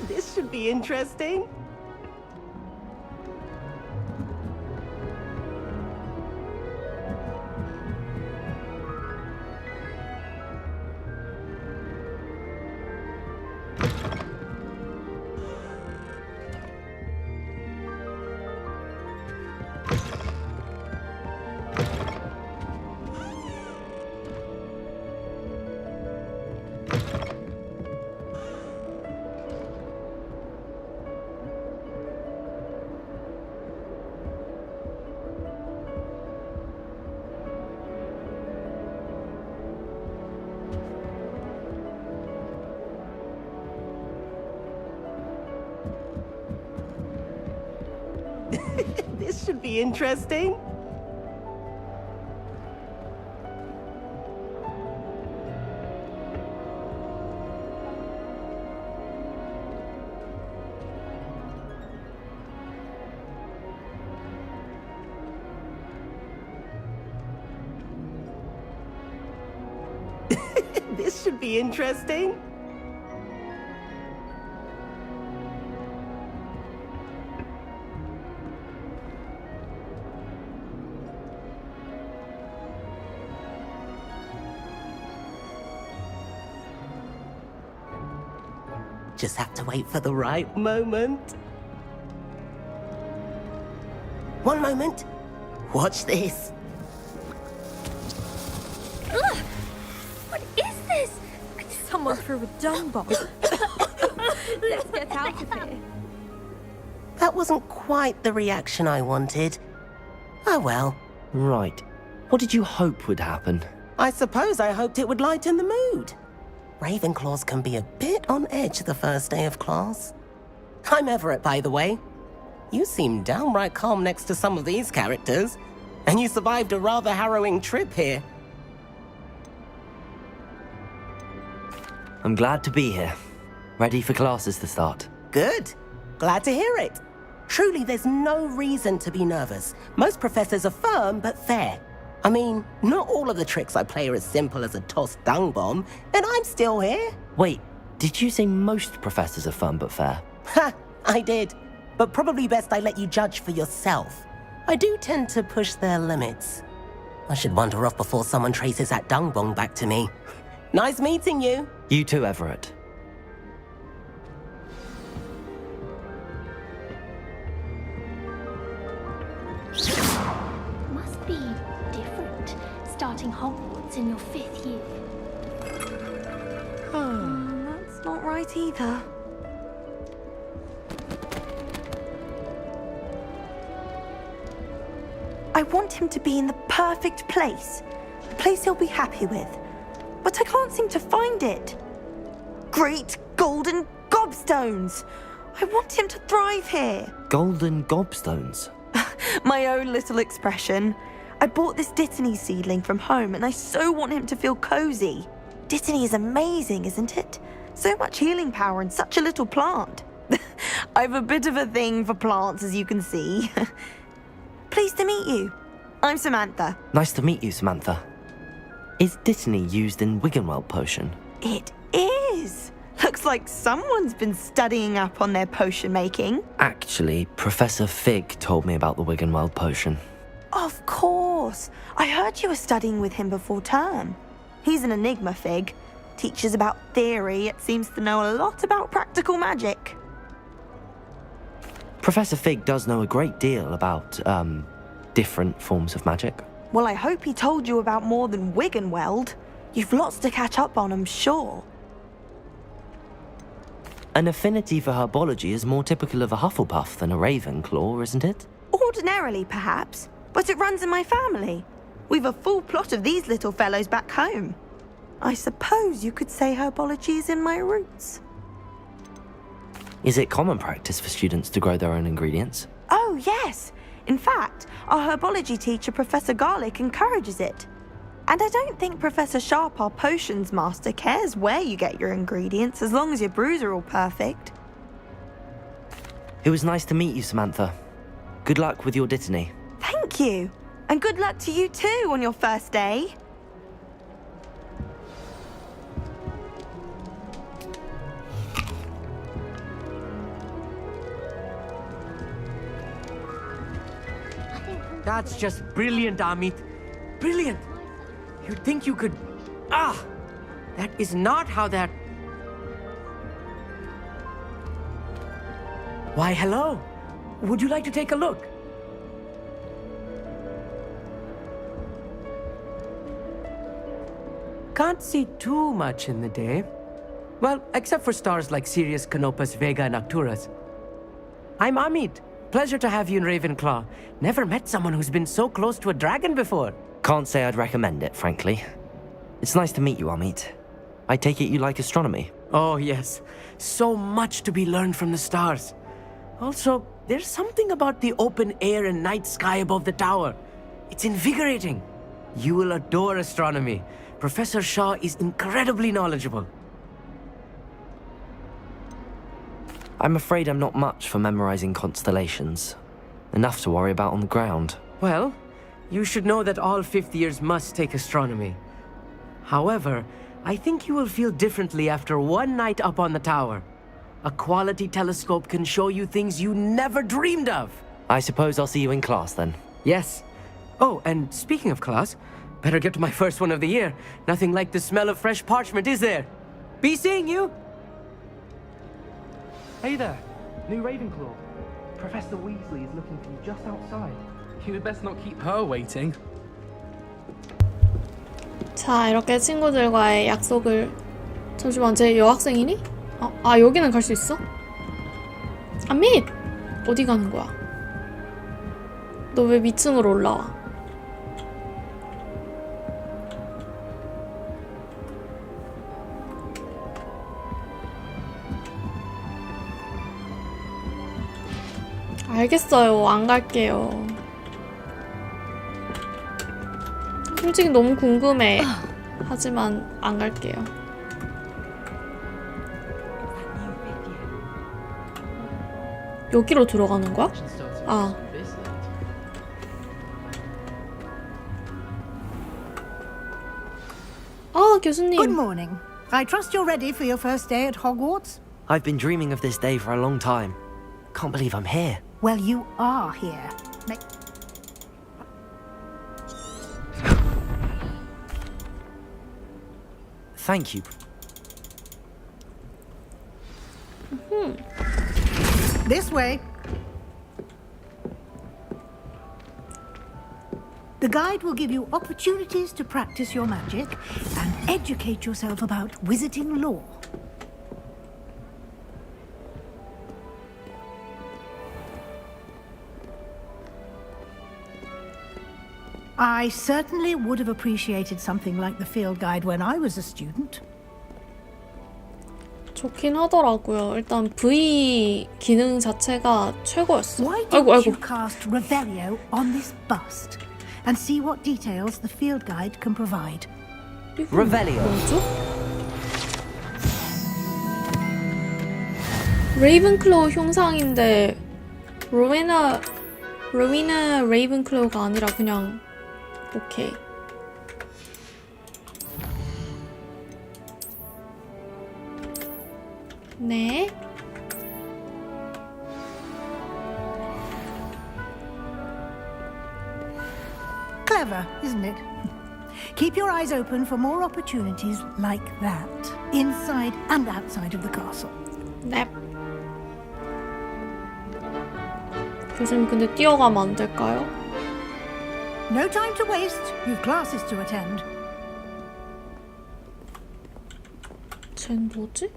This should be interesting. This should be interesting. This should be interesting. Just have to wait for the right moment. One moment. Watch this. Ugh! What is this? Someone threw a dung bomb. Let's get out of here. That wasn't quite the reaction I wanted. Oh well. Right. What did you hope would happen? I suppose I hoped it would lighten the mood. Ravenclaws can be a bit on edge the first day of class. I'm Everett, by the way. You seem downright calm next to some of these characters, and you survived a rather harrowing trip here. I'm glad to be here. Ready for classes to start. Good. Glad to hear it. Truly, there's no reason to be nervous. Most professors are firm but fair. I mean, not all of the tricks I play are as simple as a tossed dung bomb, and I'm still here. Wait, did you say most professors are fun but fair? Ha! I did. But probably best I let you judge for yourself. I do tend to push their limits. I should wander off before someone traces that dung bomb back to me. Nice meeting you. You too, Everett. Must be different, starting Hogwarts in your 5th year. That's not right either. I want him to be in the perfect place. A place he'll be happy with. But I can't seem to find it. Great golden gobstones! I want him to thrive here. Golden gobstones. My own little expression. I bought this Dittany seedling from home and I so want him to feel cozy. Dittany is amazing, isn't it? So much healing power in such a little plant. I've a bit of a thing for plants, as you can see. Pleased to meet you. I'm Samantha. Nice to meet you, Samantha. Is Dittany used in Wiggenweld potion? It is. Looks like someone's been studying up on their potion making. Actually, Professor Fig told me about the Wiggenweld potion. Of course. I heard you were studying with him before term. He's an enigma, Fig. Teaches about theory, yet seems to know a lot about practical magic. Professor Fig does know a great deal about, different forms of magic. Well, I hope he told you about more than Wiggenweld. You've lots to catch up on, I'm sure. An affinity for herbology is more typical of a Hufflepuff than a Ravenclaw, isn't it? Ordinarily, perhaps, but it runs in my family. We've a full plot of these little fellows back home. I suppose you could say herbology is in my roots. Is it common practice for students to grow their own ingredients? Oh, yes. In fact, our herbology teacher, Professor Garlick, encourages it. And I don't think Professor Sharp, our potions master, cares where you get your ingredients as long as your brews are all perfect. It was nice to meet you, Samantha. Good luck with your Dittany. Thank you. And good luck to you too on your first day. That's just brilliant, Amit. Brilliant. You'd think you could... That is not how that... Why, hello. Would you like to take a look? Can't see too much in the day. Well, except for stars like Sirius, Canopus, Vega, and Arcturus. I'm Amit. Pleasure to have you in Ravenclaw. Never met someone who's been so close to a dragon before. Can't say I'd recommend it, frankly. It's nice to meet you, Amit. I take it you like astronomy. Oh, yes. So much to be learned from the stars. Also, there's something about the open air and night sky above the tower. It's invigorating. You will adore astronomy. Professor Shaw is incredibly knowledgeable. I'm afraid I'm not much for memorizing constellations. Enough to worry about on the ground. Well, you should know that all 5th years must take astronomy. However, I think you will feel differently after one night up on the tower. A quality telescope can show you things you never dreamed of. I suppose I'll see you in class then. Yes. Oh, and speaking of class, better get to my first one of the year. Nothing like the smell of fresh parchment, is there? Be seeing you! Hey there, new Ravenclaw. Professor Weasley is looking for you just outside. You'd best not keep her waiting. 자, 이렇게 친구들과의 약속을... 잠시만, 쟤 여학생이니? 여기는 갈 수 있어? 아밋! 어디 가는 거야? 너 왜 위층으로 올라와? 알겠어요. 안 갈게요. 솔직히 너무 궁금해. 하지만 안 갈게요. 여기로 들어가는 거야? 교수님. Good morning. I trust you're ready for your first day at Hogwarts? I've been dreaming of this day for a long time. Can't believe I'm here. Well, you are here. Thank you. This way. The guide will give you opportunities to practice your magic and educate yourself about wizarding lore. I certainly would have appreciated something like the field guide when I was a student. 좋긴 하더라고요. 일단 V 기능 자체가 최고였어. Why 아이고 don't 아이고. you cast Revelio on this bust and see what details the field guide can provide? Revelio. 뭐죠? 레이븐클로우 흉상인데 로웨나 레이븐클로우가 아니라 그냥 오케이. 네. Clever, isn't it? Keep your eyes open for more opportunities like that, inside and outside of the castle. 넵. 교수님 근데 뛰어가면 안 될까요? No time to waste. You've classes to attend. 쟨 뭐지?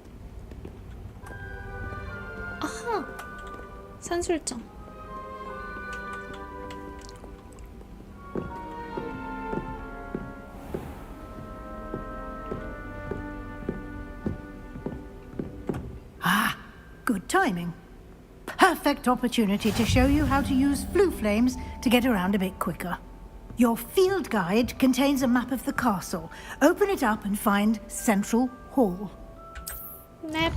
아하! 산술장. Ah, good timing. Perfect opportunity to show you how to use flue flames to get around a bit quicker. Your field guide contains a map of the castle. Open it up and find Central Hall. 넵.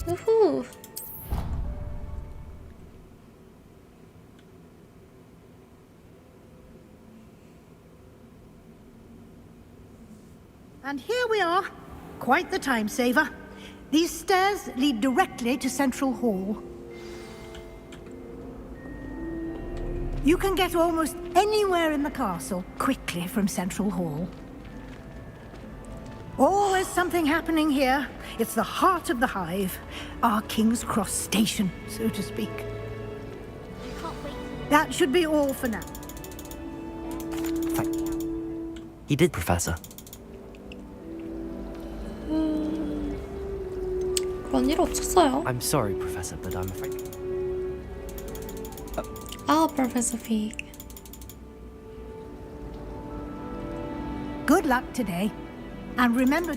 우후. And here we are. Quite the time saver. These stairs lead directly to Central Hall. You can get almost anywhere in the castle quickly from Central Hall. Always something happening here. It's the heart of the hive. Our King's Cross station, so to speak. That should be all for now. He did, Professor. 그런 일 없었어요. I'm sorry, Professor, but I'm afraid. 아, Professor Fig. Good luck today. And remember...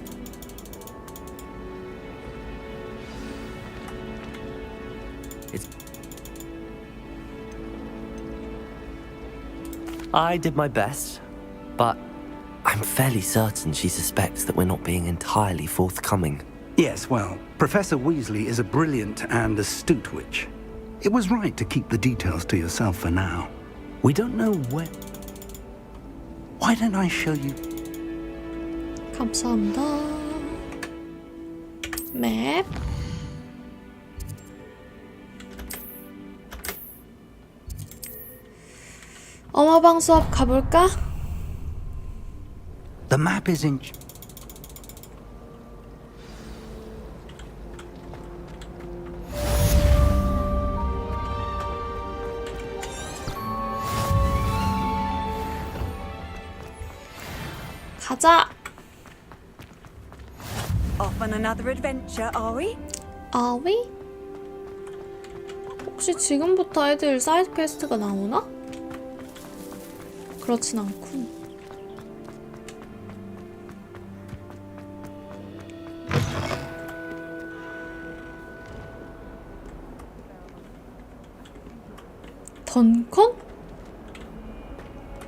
I did my best, but I'm fairly certain she suspects that we're not being entirely forthcoming. Yes, well, Professor Weasley is a brilliant and astute witch. It was right to keep the details to yourself for now. We don't know where... Why don't I show you... 감사합니다. 맵. 어마방 수업 가볼까? The map is in... 가자. Off on another adventure, are we? Are we? 혹시 지금부터 애들 사이드 퀘스트가 나오나? 그렇진 않군. 던컨?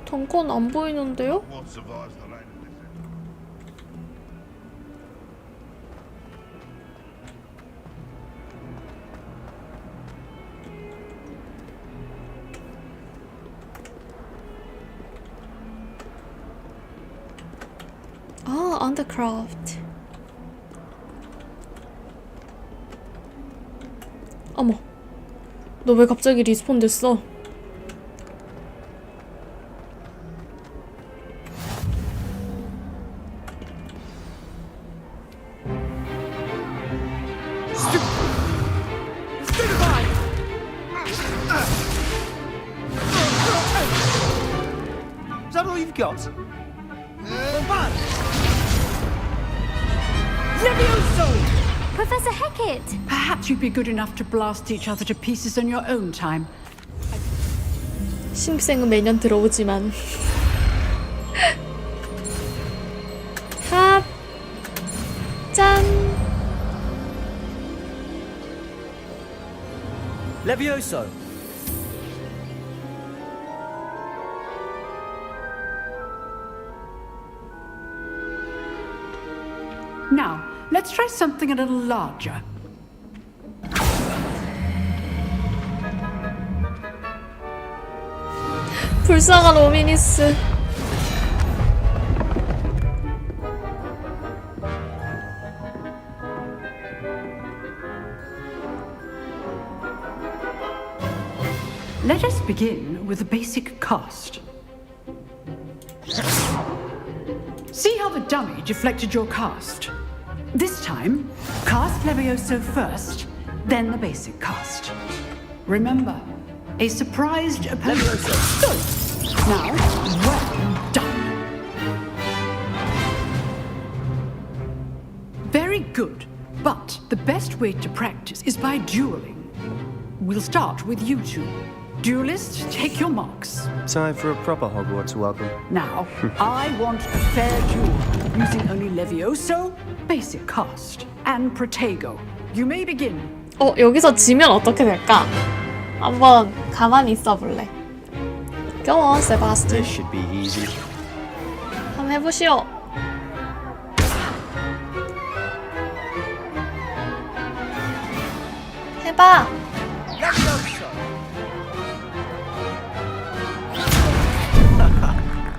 던컨 안 보이는데요? 아, 언더크래프트. 너 왜 갑자기 리스폰 됐어? Is that all you've got? Professor Hecat! Perhaps you'd be good enough to blast each other to pieces on your own time. 신입생은 매년 들어오지만 탑! 짠! Levioso. Now, let's try something a little larger. 불쌍한 오미니스. Let us begin with the basic cast. See how the dummy deflected your cast? This time, cast Levioso first, then the basic cast. Remember, a surprised opponent. Good. Now, well done. Very good. But the best way to practice is by dueling. We'll start with you two. Duelists, take your marks. Time for a proper Hogwarts welcome. Now, I want a fair duel, using only Levioso, basic cast, and Protego. You may begin. 여기서 지면 어떻게 될까? 한번 가만히 있어 볼래. Go on, Sebastian. This should be easy. 한번 해보시오. 해봐.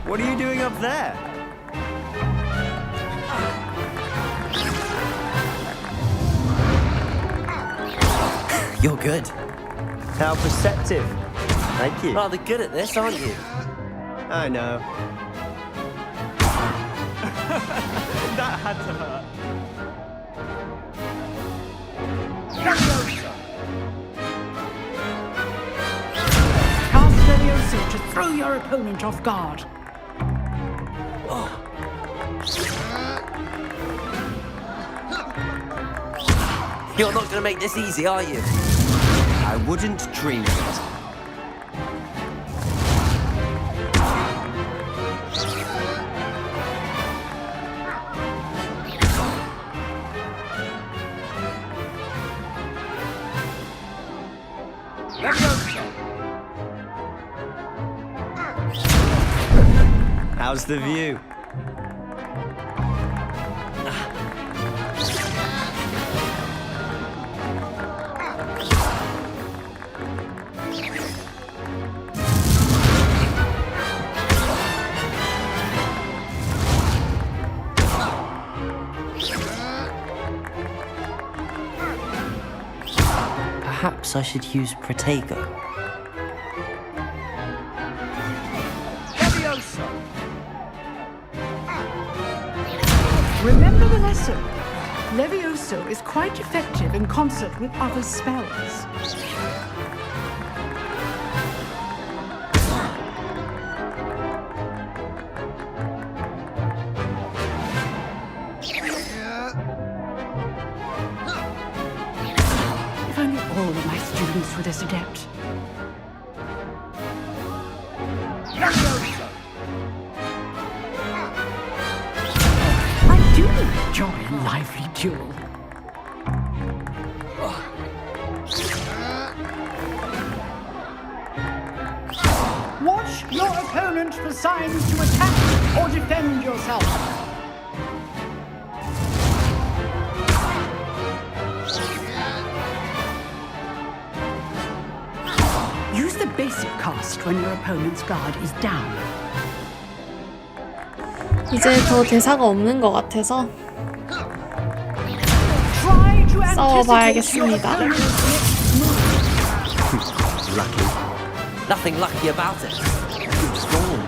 What are you doing up there? You're good. How perceptive. Thank you. Rather good at this, aren't you? I know. That had to hurt. Cast Levioso to throw your opponent off guard. You're not going to make this easy, are you? I wouldn't dream of it. How's the view? Perhaps I should use Protego. Remember the lesson. Levioso is quite effective in concert with other spells. If only all of my students were this adept. I do enjoy a lively duel. Watch your opponent for signs to attack or defend yourself. Use the basic cast when your opponent's guard is down. 이제 더 대사가 없는 것 같아서 Try to anticipate your 싸워봐야겠습니다. opponent's next move. lucky. Nothing lucky about it. Good storm.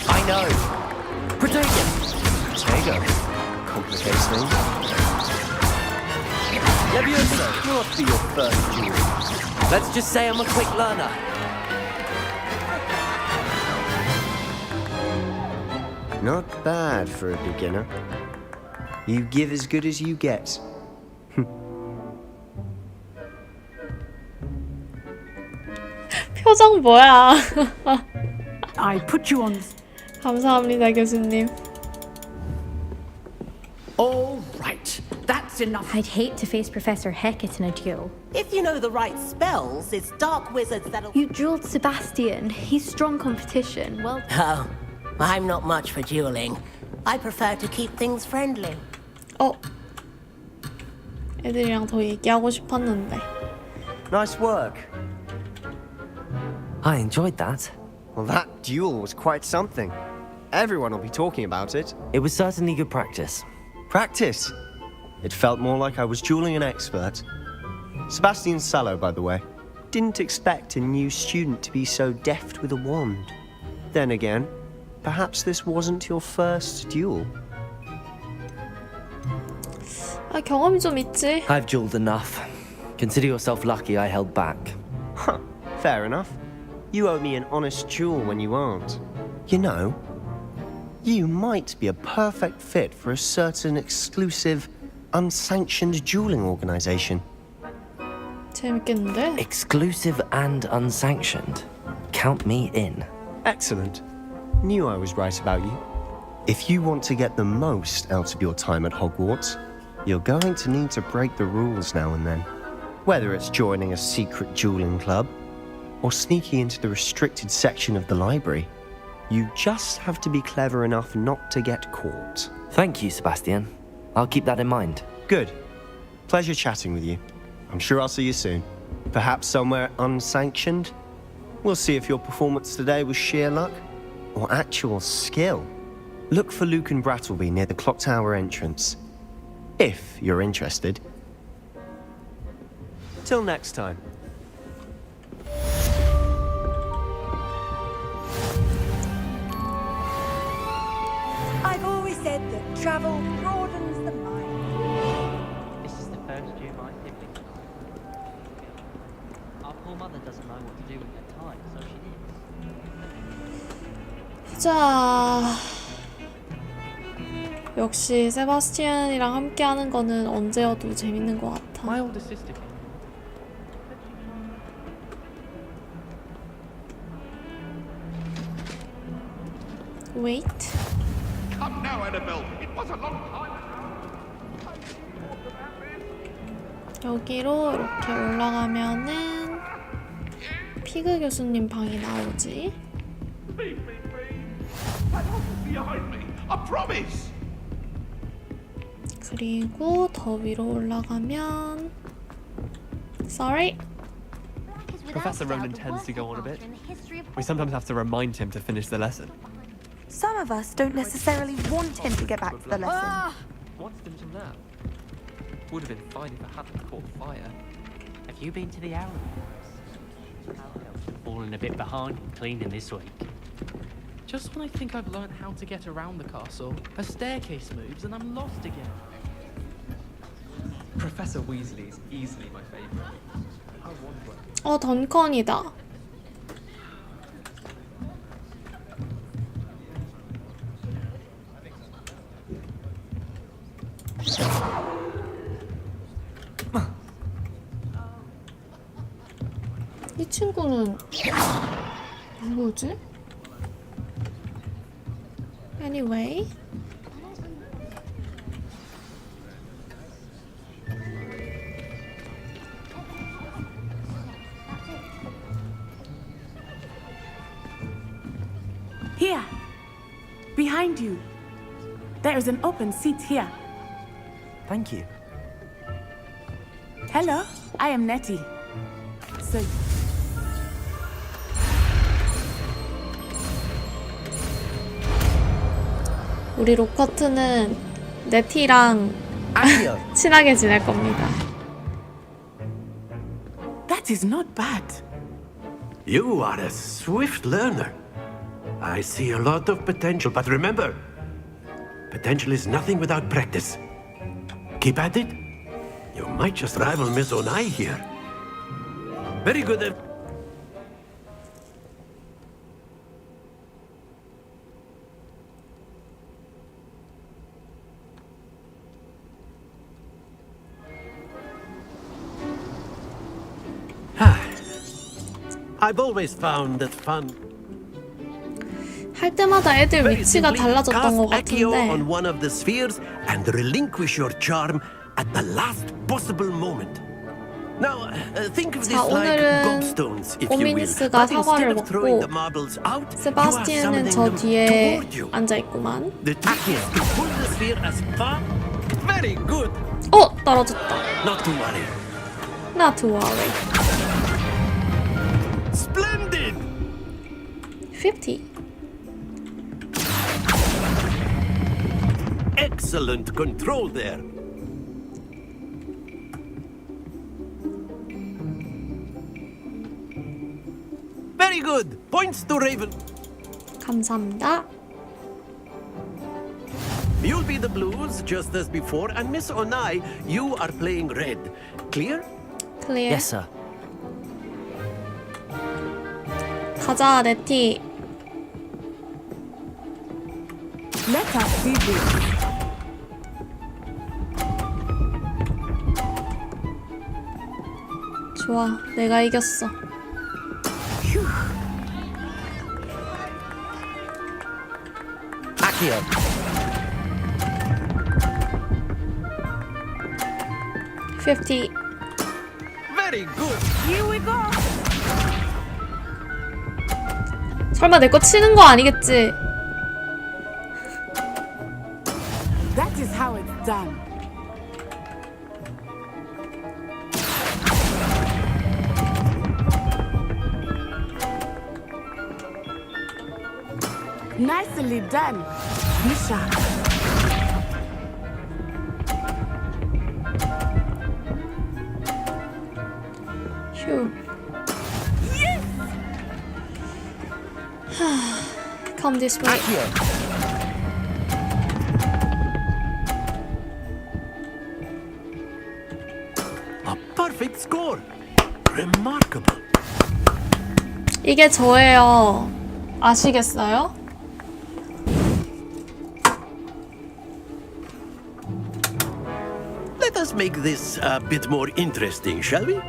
I know. Protego. Protego. Complicates things. Levioso. What be your first duel? Let's just say I'm a quick learner. Not bad for a beginner. You give as good as you get. 표정 뭐야? I put you on. 감사합니다, 교수님. All right, that's enough. I'd hate to face Professor Hecat in a duel. If you know the right spells, it's dark wizards that'll... You dueled Sebastian. He's strong competition. Well, Oh, I'm not much for dueling. I prefer to keep things friendly. 애들이랑 더 얘기하고 싶었는데. Nice work. I enjoyed that. Well, that duel was quite something. Everyone will be talking about it. It was certainly good practice. Practice. It felt more like I was dueling an expert. Sebastian Sallow, by the way. Didn't expect a new student to be so deft with a wand. Then again, perhaps this wasn't your first duel. 경험이 좀 있지. I've dueled enough. Consider yourself lucky I held back. Huh, fair enough. You owe me an honest duel when you aren't. You know, you might be a perfect fit for a certain exclusive, unsanctioned dueling organization. 재밌겠는데? Exclusive and unsanctioned. Count me in. Excellent. Knew I was right about you. If you want to get the most out of your time at Hogwarts, you're going to need to break the rules now and then. Whether it's joining a secret dueling club, or sneaking into the restricted section of the library, you just have to be clever enough not to get caught. Thank you, Sebastian. I'll keep that in mind. Good. Pleasure chatting with you. I'm sure I'll see you soon. Perhaps somewhere unsanctioned? We'll see if your performance today was sheer luck or actual skill. Look for Luke and Brattleby near the clock tower entrance, if you're interested. Till next time. I've always said that travel broadens the mind. This is the first year my siblings are. Our poor mother doesn't know what to do with her time, so she did. 자, 역시 세바스티안이랑 함께하는 거는 언제여도 재밌는 것 같아. My older sister came. Wait. Come now, Annabelle. It was a long time 여기로 이렇게 올라가면은 피그 교수님 방이 나오지. Leave me be. That office behind me. I promise. 그리고 더 위로 올라가면 Sorry. Professor Ronan tends to go on a bit. We sometimes have to remind him to finish the lesson. Some of us don't necessarily want him to get back to the lesson. What's the to now? Would have been fine if I hadn't caught fire. Have you been to the Arrow? Fallen a bit behind cleaning this week. Just when I think I've learned how to get around the castle, a staircase moves and I'm lost again. Professor Weasley is easily my favorite. I wonder. 던컨이다. 이 친구는 누구지? Anyway. Here. Behind you. There is an open seat here. Thank you. Hello, I am Nettie. So 우리 로커트는 네티랑 친하게 지낼 겁니다. that is not bad. You are a swift learner. I see a lot of potential, but remember, potential is nothing without practice. Keep at it. You might just rival Miss Onai here. Very good. I've always found that fun. 할 때마다 애들 위치가 달라졌던 것 Cast Accio 같은데. on one of the spheres and relinquish your charm at the last possible moment. Now, think of this 자, like 오늘은 gobstones, if you will. 호미니스가 But instead 사과를 of throwing 먹고 the marbles out, you are 세바스티안은 summoning 저 them 뒤에 toward you. 앉아있구만. The trick is to pull the sphere as far. Very good. 떨어졌다. Not to worry. Not to worry. Splendid. 50. Excellent control there. Very good. Points to Raven. 감사합니다. You'll be the blues just as before, and Miss Onai, you are playing red. Clear? Clear. Yes, sir. 가자, 네티. Let us see this. 좋아, 내가 이겼어. Accio. Fifty. Very good. Here we go. 설마 내 거 치는 거 아니겠지? That is how it's done. Nicely done. Be sharp. 휴. Come this way. A perfect score. Remarkable. 이게 저예요. 아시겠어요? Let us make this a bit more interesting, shall we?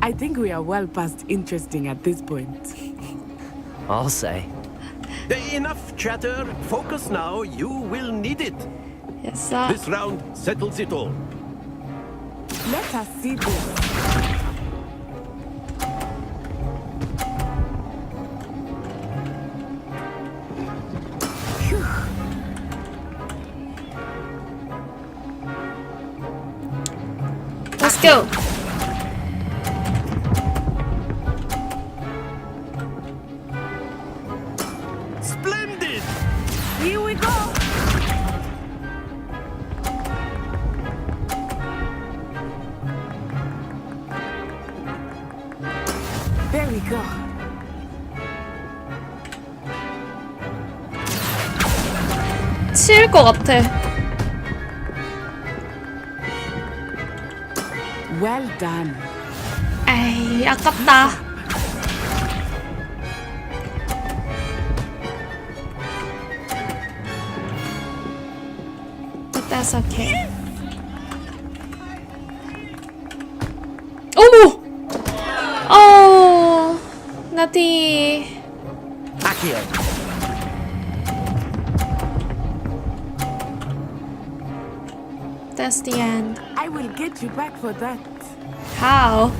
I think we are well past interesting at this point. I'll say. Enough chatter. Focus now. You will need it. Yes, sir. This round settles it all. Let us see this. Let's go. Splendid. Here we go. There we go. 치일 것 같아. Well done. 에이, 아깝다. But that's okay. 어머! 나티. Accio. That's the end. I will get you back for that. How?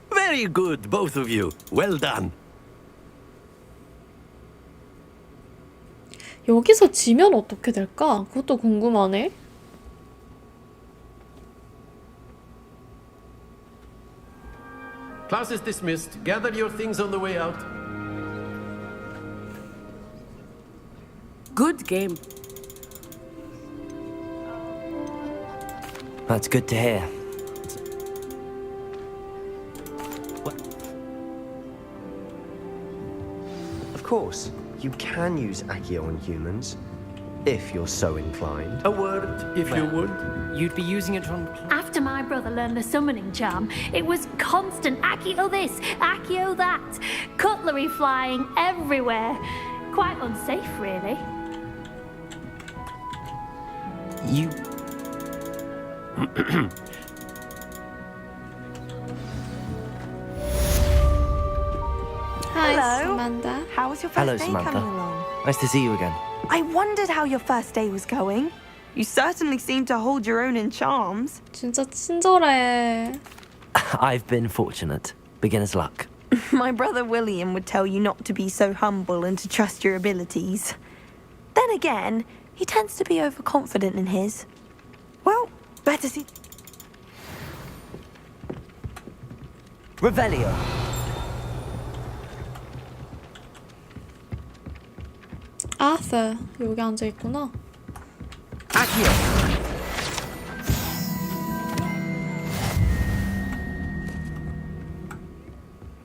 Very good, both of you. Well done. 여기서 지면 어떻게 될까? 그것도 궁금하네. Class is dismissed. Gather your things on the way out. Good game. That's good to hear. Of course, you can use Accio on humans, if you're so inclined. A word, if you would. You'd be using it on... After my brother learned the summoning charm, it was constant Accio this, Accio that. Cutlery flying everywhere. Quite unsafe, really. You... Hi, Hello. Samantha. How was your first Hello, day Samantha. coming along? Nice to see you again. I wondered how your first day was going. You certainly seem to hold your own in charms. 진짜 친절해. I've been fortunate. Beginner's luck. My brother William would tell you not to be so humble and to trust your abilities. Then again, he tends to be overconfident in his. Well, better see... Revelio. Arthur 여기 앉아 있구나. Accio.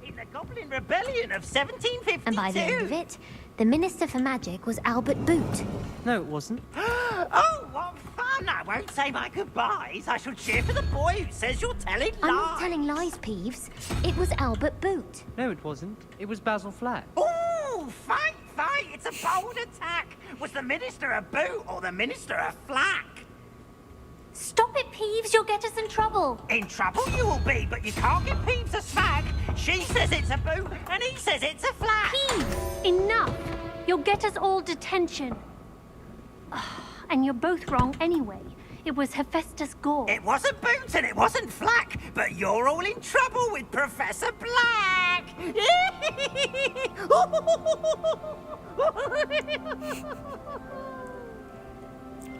In the Goblin Rebellion of 1752. And by the end of it, the Minister for Magic was Albert Boot. No, it wasn't. Oh, what fun! I won't say my goodbyes. I shall cheer for the boy who says you're telling lies. I'm not telling lies, Peeves. It was Albert Boot. No, it wasn't. It was Basil Flat. Oh, fight, fight! It's a bold attack. Was the Minister a boot or the Minister a flack? Stop it, Peeves. You'll get us in trouble. In trouble you will be, but you can't give Peeves a swag. She says it's a boot, and he says it's a flack. Peeves, enough. You'll get us all detention. And you're both wrong anyway. It was Hephaestus Gore. It wasn't boot and it wasn't flack, but you're all in trouble with Professor Black.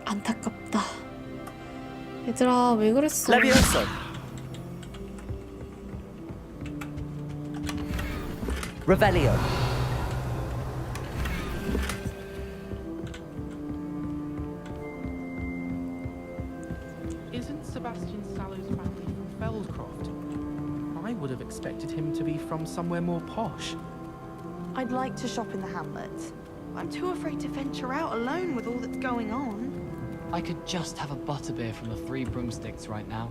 안타깝다. 얘들아 왜 그랬어? Levioso. Revelio. Isn't Sebastian Sallow's family from Feldcroft? I would have expected him to be from somewhere more posh. I'd like to shop in the hamlet. I'm too afraid to venture out alone with all that's going on. I could just have a butterbeer from the Three Broomsticks right now.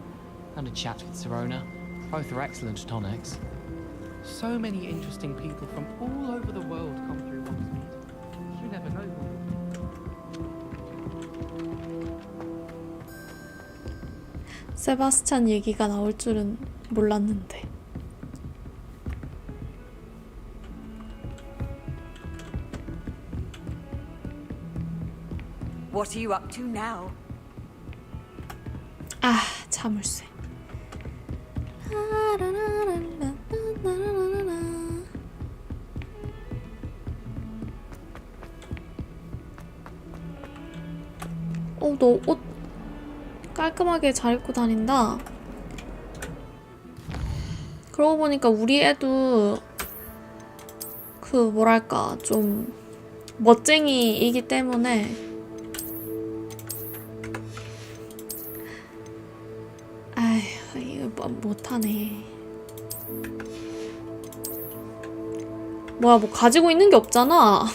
And a chat with Sirona. Both are excellent tonics. So many interesting people from all over the world come through Hogsmeade. You never know who. 세바스찬 얘기가 나올 줄은 몰랐는데. What are you up to now? 아, 자물쇠. 너 옷 깔끔하게 잘 입고 다닌다. 그러고 보니까 우리 애도 그 뭐랄까 좀 멋쟁이이기 때문에 아휴 이거 못하네. 뭐야 뭐 가지고 있는 게 없잖아.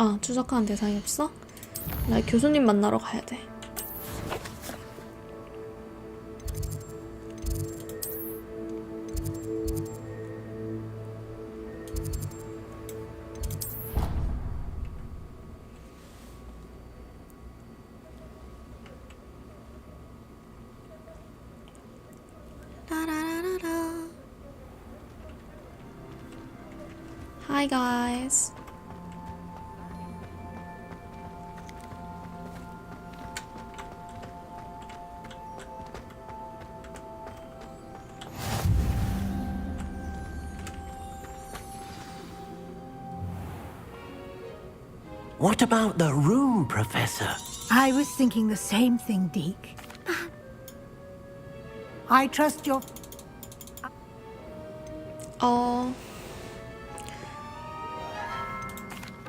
아, 추적하는 대상이 없어? 나 교수님 만나러 가야 돼. Hi guys. What about the room, Professor? I was thinking the same thing, Deke. I trust your...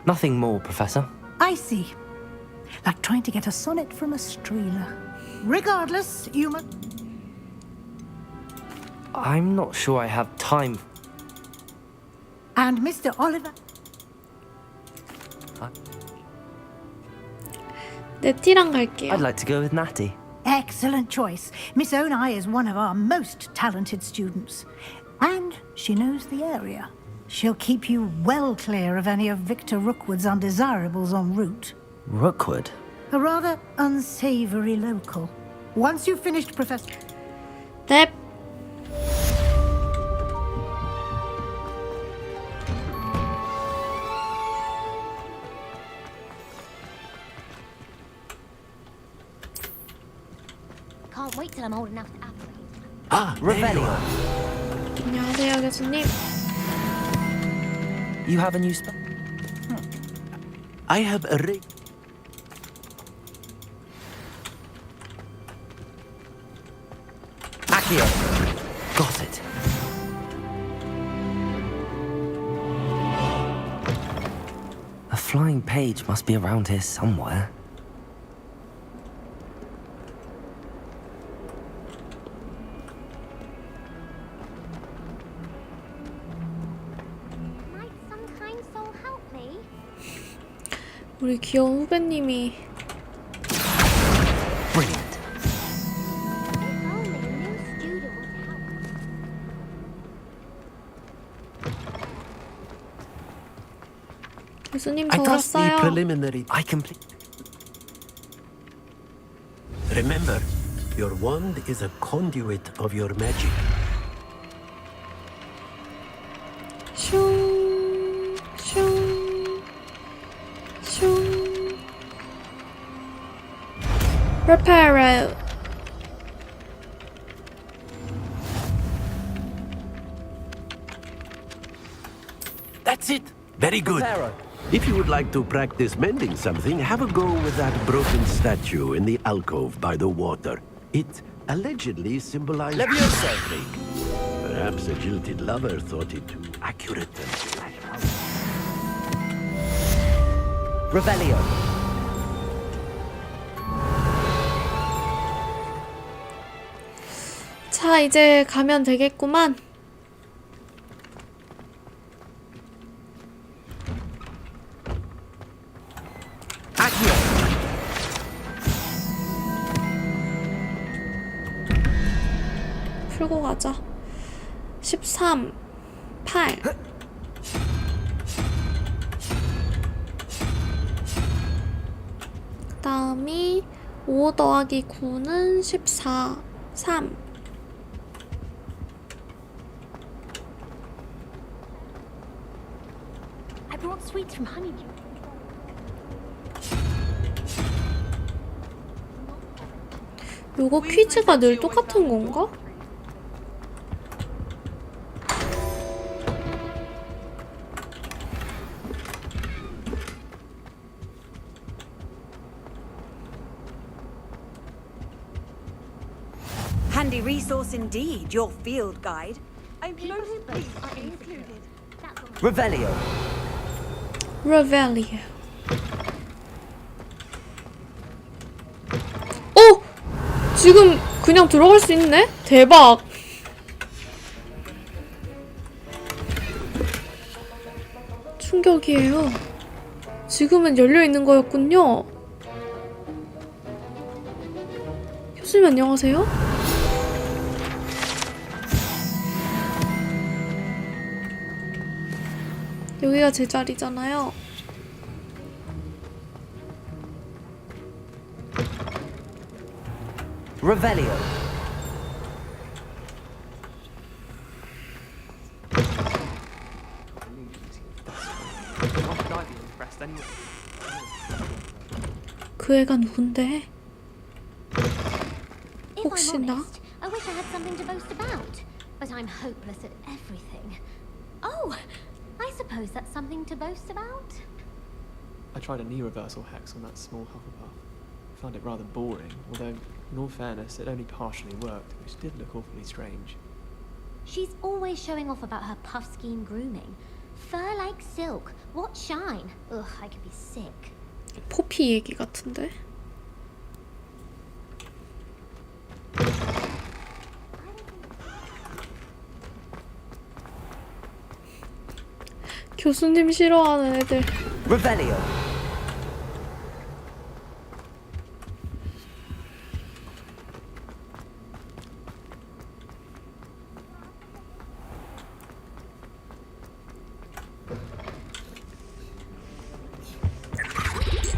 Nothing more, Professor. I see. Like trying to get a sonnet from a streeler. Regardless, you must... I'm not sure I have time. And Mr. Oliver... 네티랑 갈게요. I'd like to go with Natty. Excellent choice. Miss Onai is one of our most talented students. And she knows the area. She'll keep you well clear of any of Victor Rookwood's undesirables en route. Rookwood? A rather unsavory local. Once you've finished, Professor... 넵. Can't wait till I'm old enough to apple. Ah, Revelio. 안녕하세요, 교수님. You have a new spell? I have a ring. Accio. Got it. A flying page must be around here somewhere. Might some kind soul help me? 우리 귀여운 후배님이 Brilliant. If only a new student would help. 교수님 I 저 trust the 왔어요. preliminary. I complete. Remember, your wand is a conduit of your magic. 슝, 슝, 슝. Reparo. That's it. Very good. If you would like to practice mending something, have a go with that broken statue in the alcove by the water. It allegedly symbolized something. Perhaps a jilted lover thought it too accurate and... Revelio. 자, 이제 가면 되겠구만. 풀고 가자. 13, 8. 그 다음이 5 더하기 9는 14, 3. I brought sweets from Honeydew. 요거 퀴즈가 늘 똑같은 건가? Handy resource indeed, your field guide. I'm most pleased to be included. Revelio. Revelio. 오! 지금 그냥 들어갈 수 있네? 대박! 충격이에요. 지금은 열려있는 거였군요. 교수님 안녕하세요? 여기가 제 자리잖아요. Revelio. 그 애가 누군데? If I'm 혹시나? honest, I wish I had something to boast about. But I'm hopeless at everything. Oh, I suppose that's something to boast about. I tried a knee reversal hex on that small Hufflepuff. Found it rather boring, although, in all fairness, it only partially worked, which did look awfully strange. She's always showing off about her puff scheme grooming. Fur like silk. What shine? Ugh, I could be sick. 포피 얘기 같은데? 교수님 싫어하는 애들. Revelio.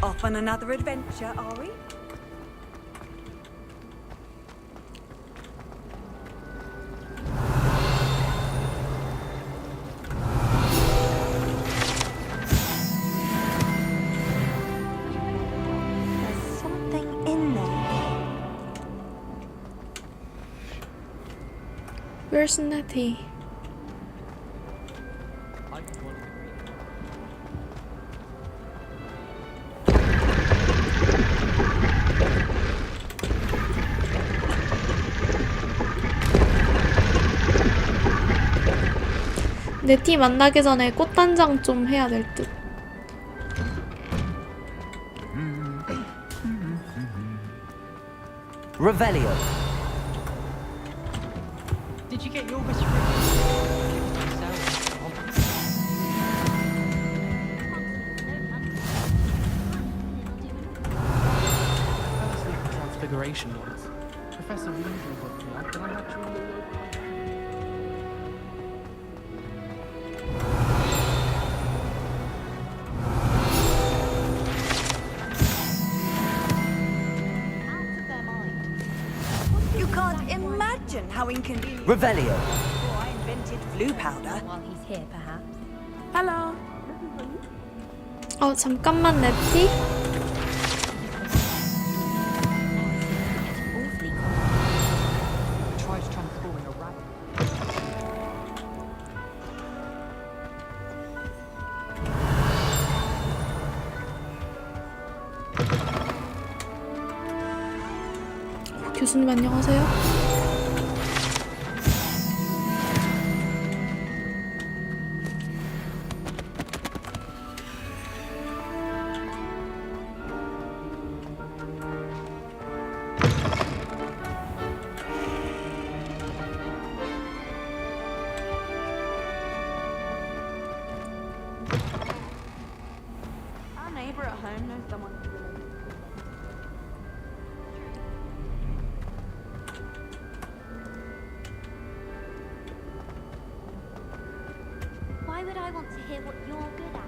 Off on another adventure, are we? There's something in there. Where's Nettie? 네티 만나기 전에 꽃단장 좀 해야 될 듯. Revelio. Did you get your whisper? Transfiguration ones. Professor Weasley hooked me up, and I'm actually You can't imagine how inconvenient. Revelio. Before I invented blue powder. While he's here, perhaps. Hello. 잠깐만 네티. Tries transforming a rabbit. 교수님 안녕하세요. Our neighbour at home knows someone who's related. Why would I want to hear what you're good at?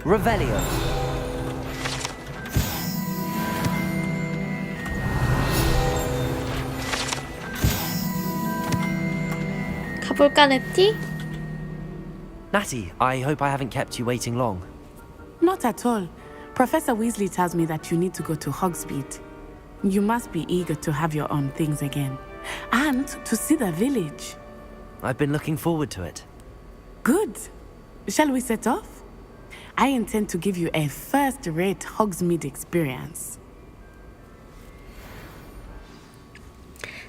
Revelio. 가볼까 네티? Natty, I hope I haven't kept you waiting long. Not at all. Professor Weasley tells me that you need to go to Hogsmeade. You must be eager to have your own things again. And to see the village. I've been looking forward to it. Good. Shall we set off? I intend to give you a first-rate Hogsmeade experience.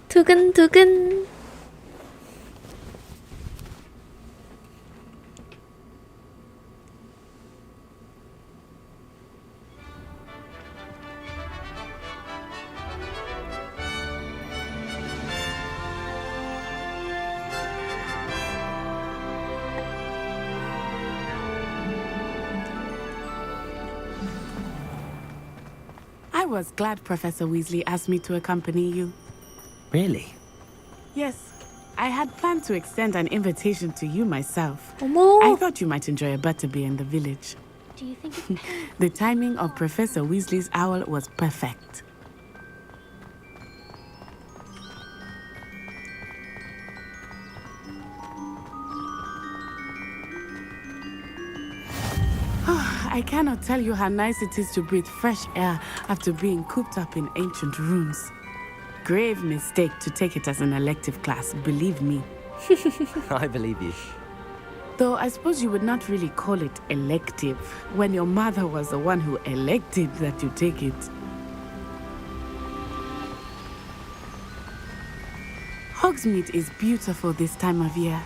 두근두근. I was glad Professor Weasley asked me to accompany you. Really? Yes, I had planned to extend an invitation to you myself. 어머. I thought you might enjoy a butterbeer in the village. Do you think it's The timing of Professor Weasley's owl was perfect. I cannot tell you how nice it is to breathe fresh air after being cooped up in ancient rooms. Grave mistake to take it as an elective class, believe me. I believe you. Though I suppose you would not really call it elective when your mother was the one who elected that you take it. Hogsmeade is beautiful this time of year.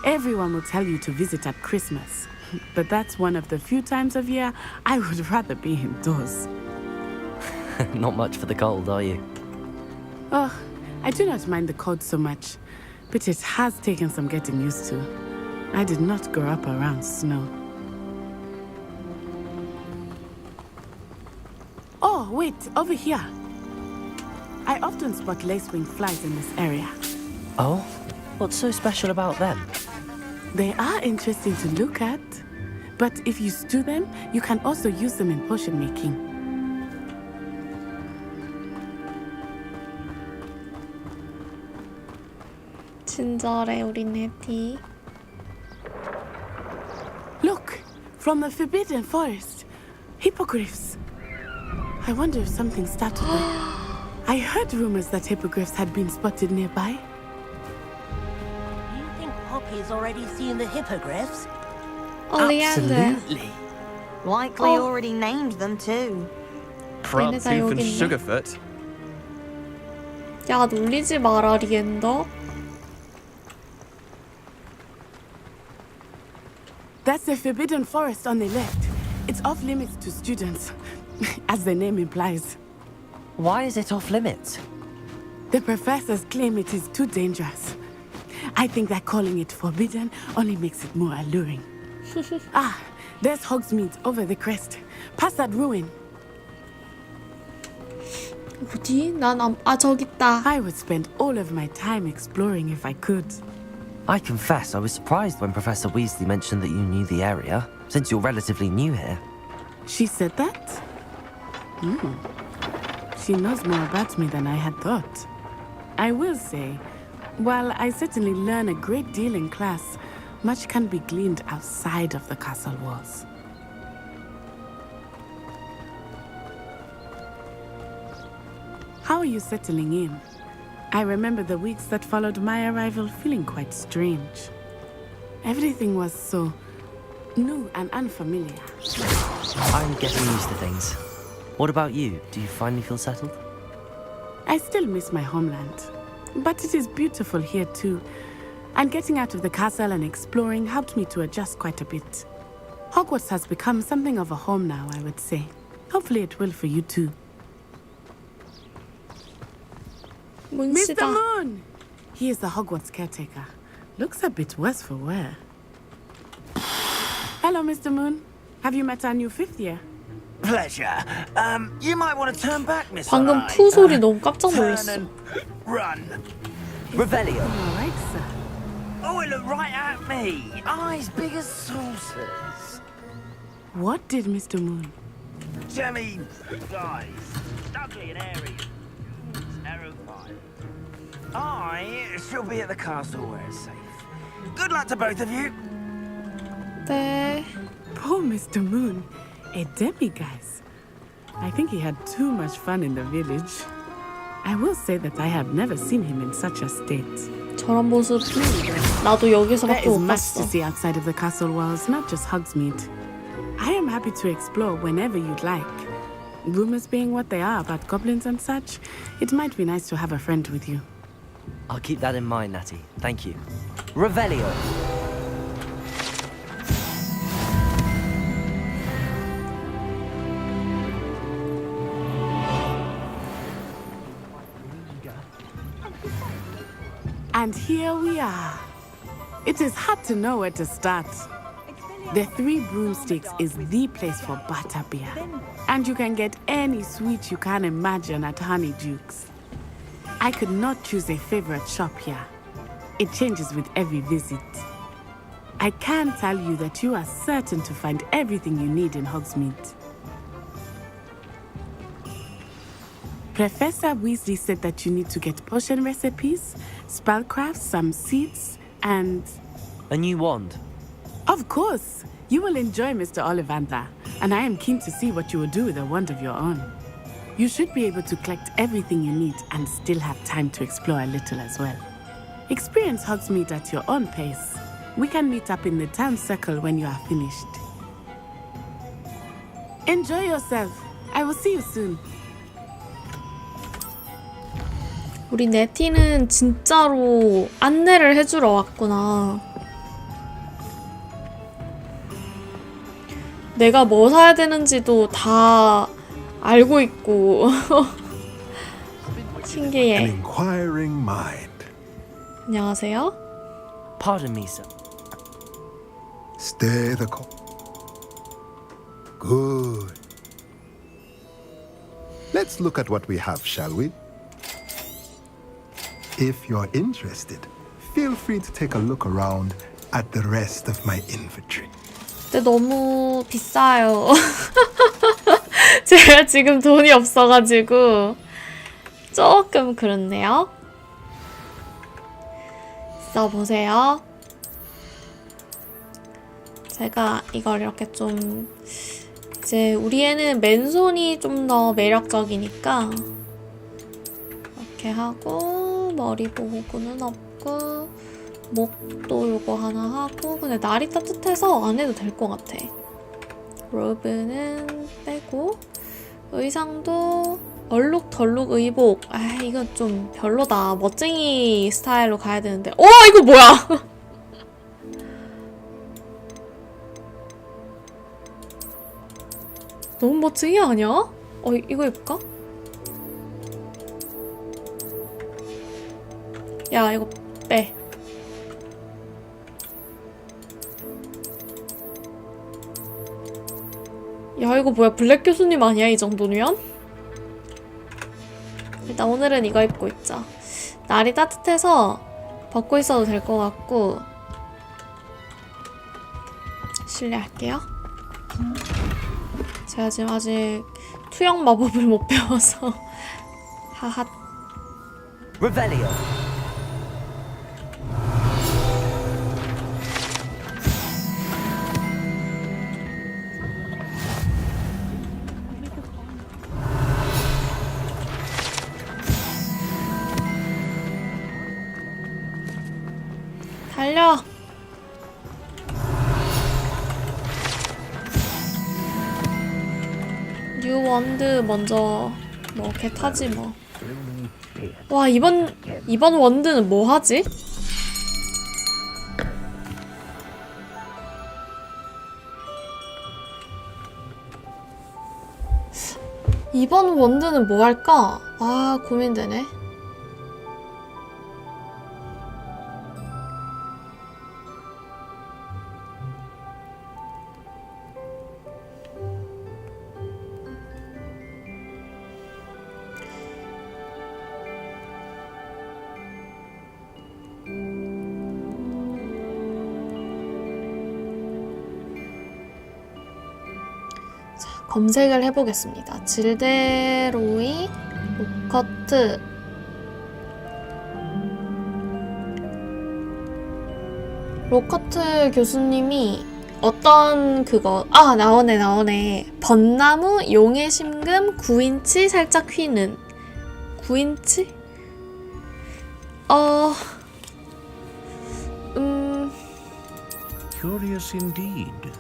Everyone will tell you to visit at Christmas. But that's one of the few times of year I would rather be indoors. Not much for the cold, are you? Oh, I do not mind the cold so much, but it has taken some getting used to. I did not grow up around snow. Oh, wait, over here. I often spot lacewing flies in this area. Oh? What's so special about them? They are interesting to look at, but if you stew them, you can also use them in potion making. 친절해 우리 네티. Look, from the Forbidden Forest. Hippogriffs. I wonder if something started them. I heard rumors that hippogriffs had been spotted nearby. You think Poppy's already seen the hippogriffs? Oleander. Likely Oh. already named them too. Crump, 얘네 다 Tooth, and 여기 있네. Sugarfoot. 야 놀리지 마라 리엔더. That's the Forbidden Forest on the left. It's off limits to students, as the name implies. Why is it off limits? The professors claim it is too dangerous. I think that calling it forbidden only makes it more alluring. Ah, there's Hogsmeade over the crest. Past that ruin. 어디? 저기 있다. I would spend all of my time exploring if I could. I confess I was surprised when Professor Weasley mentioned that you knew the area, since you're relatively new here. She said that? She knows more about me than I had thought. I will say, while I certainly learn a great deal in class, much can be gleaned outside of the castle walls. How are you settling in? I remember the weeks that followed my arrival feeling quite strange. Everything was so new and unfamiliar. I'm getting used to things. What about you? Do you finally feel settled? I still miss my homeland, but it is beautiful here too. And getting out of the castle and exploring helped me to adjust quite a bit. Hogwarts has become something of a home now, I would say. Hopefully it will for you too. Mr. Moon! He is the Hogwarts caretaker. Looks a bit worse for wear. Hello, Mr. Moon. Have you met our new fifth year? Pleasure. You might want to turn back, Miss 방금 Alright. 푸 소리 너무 깜짝 Turn 놀랐어. and run. Revelio. All right, sir. Oh, it looked right at me. Eyes big as saucers. What did Mr. Moon? Jemmy, guys, ugly and airy. Terrifying. I shall be at the castle where it's safe. Good luck to both of you. 네. Poor Mr. Moon. A demiguise. I think he had too much fun in the village. I will say that I have never seen him in such a state. 저런 모습 나도 There 여기서밖에 is 못 much to 봤어. see outside of the castle walls, not just Hogsmeade. I am happy to explore whenever you'd like. Rumors being what they are about goblins and such, it might be nice to have a friend with you. I'll keep that in mind, Natty. Thank you. Revelio. And here we are. It is hard to know where to start. The Three Broomsticks is the place for butterbeer. And you can get any sweet you can imagine at Honeydukes. I could not choose a favorite shop here. It changes with every visit. I can tell you that you are certain to find everything you need in Hogsmeade. Professor Weasley said that you need to get potion recipes, spellcrafts, some seeds, and... A new wand. Of course! You will enjoy Mr. Ollivander, and I am keen to see what you will do with a wand of your own. You should be able to collect everything you need and still have time to explore a little as well. Experience Hogsmeade at your own pace. We can meet up in the town circle when you are finished. Enjoy yourself. I will see you soon. 우리 네티는 진짜로 안내를 해주러 왔구나. 내가 뭐 사야 되는지도 다 알고 있고. 신기해. An inquiring mind. 안녕하세요. Pardon me, sir. Stay the course. Good. Let's look at what we have, shall we? If you're interested, feel free to take a look around at the rest of my inventory. 근데 너무 비싸요. 제가 지금 돈이 없어가지고 조금 그렇네요. 써보세요. 제가 이걸 이렇게 좀 이제 우리 애는 맨손이 좀 더 매력적이니까 이렇게 하고 머리 보호구는 없고 목도 요거 하나 하고 근데 날이 따뜻해서 안 해도 될 것 같아. 로브는 빼고 의상도 얼룩덜룩 의복. 아 이건 좀 별로다. 멋쟁이 스타일로 가야 되는데. 이거 뭐야? 너무 멋쟁이 아니야? 이거 입을까? 야 이거 빼. 야 이거 뭐야 블랙 교수님 아니야 이 정도면? 일단 오늘은 이거 입고 있자. 날이 따뜻해서 벗고 있어도 될 것 같고 실례할게요. 제가 지금 아직 투영 마법을 못 배워서 하하. Revelio. 달려. 뉴 원드 먼저 뭐 개 타지 뭐. 와 이번 원드는 뭐 하지? 이번 원드는 뭐 할까? 아 고민되네. 검색을 해보겠습니다. 질데로이, 호그와트, 호그와트 교수님이 어떤 그거 나오네. 벚나무, 용의 심금, 9인치 살짝 휘는 9인치? Curious indeed.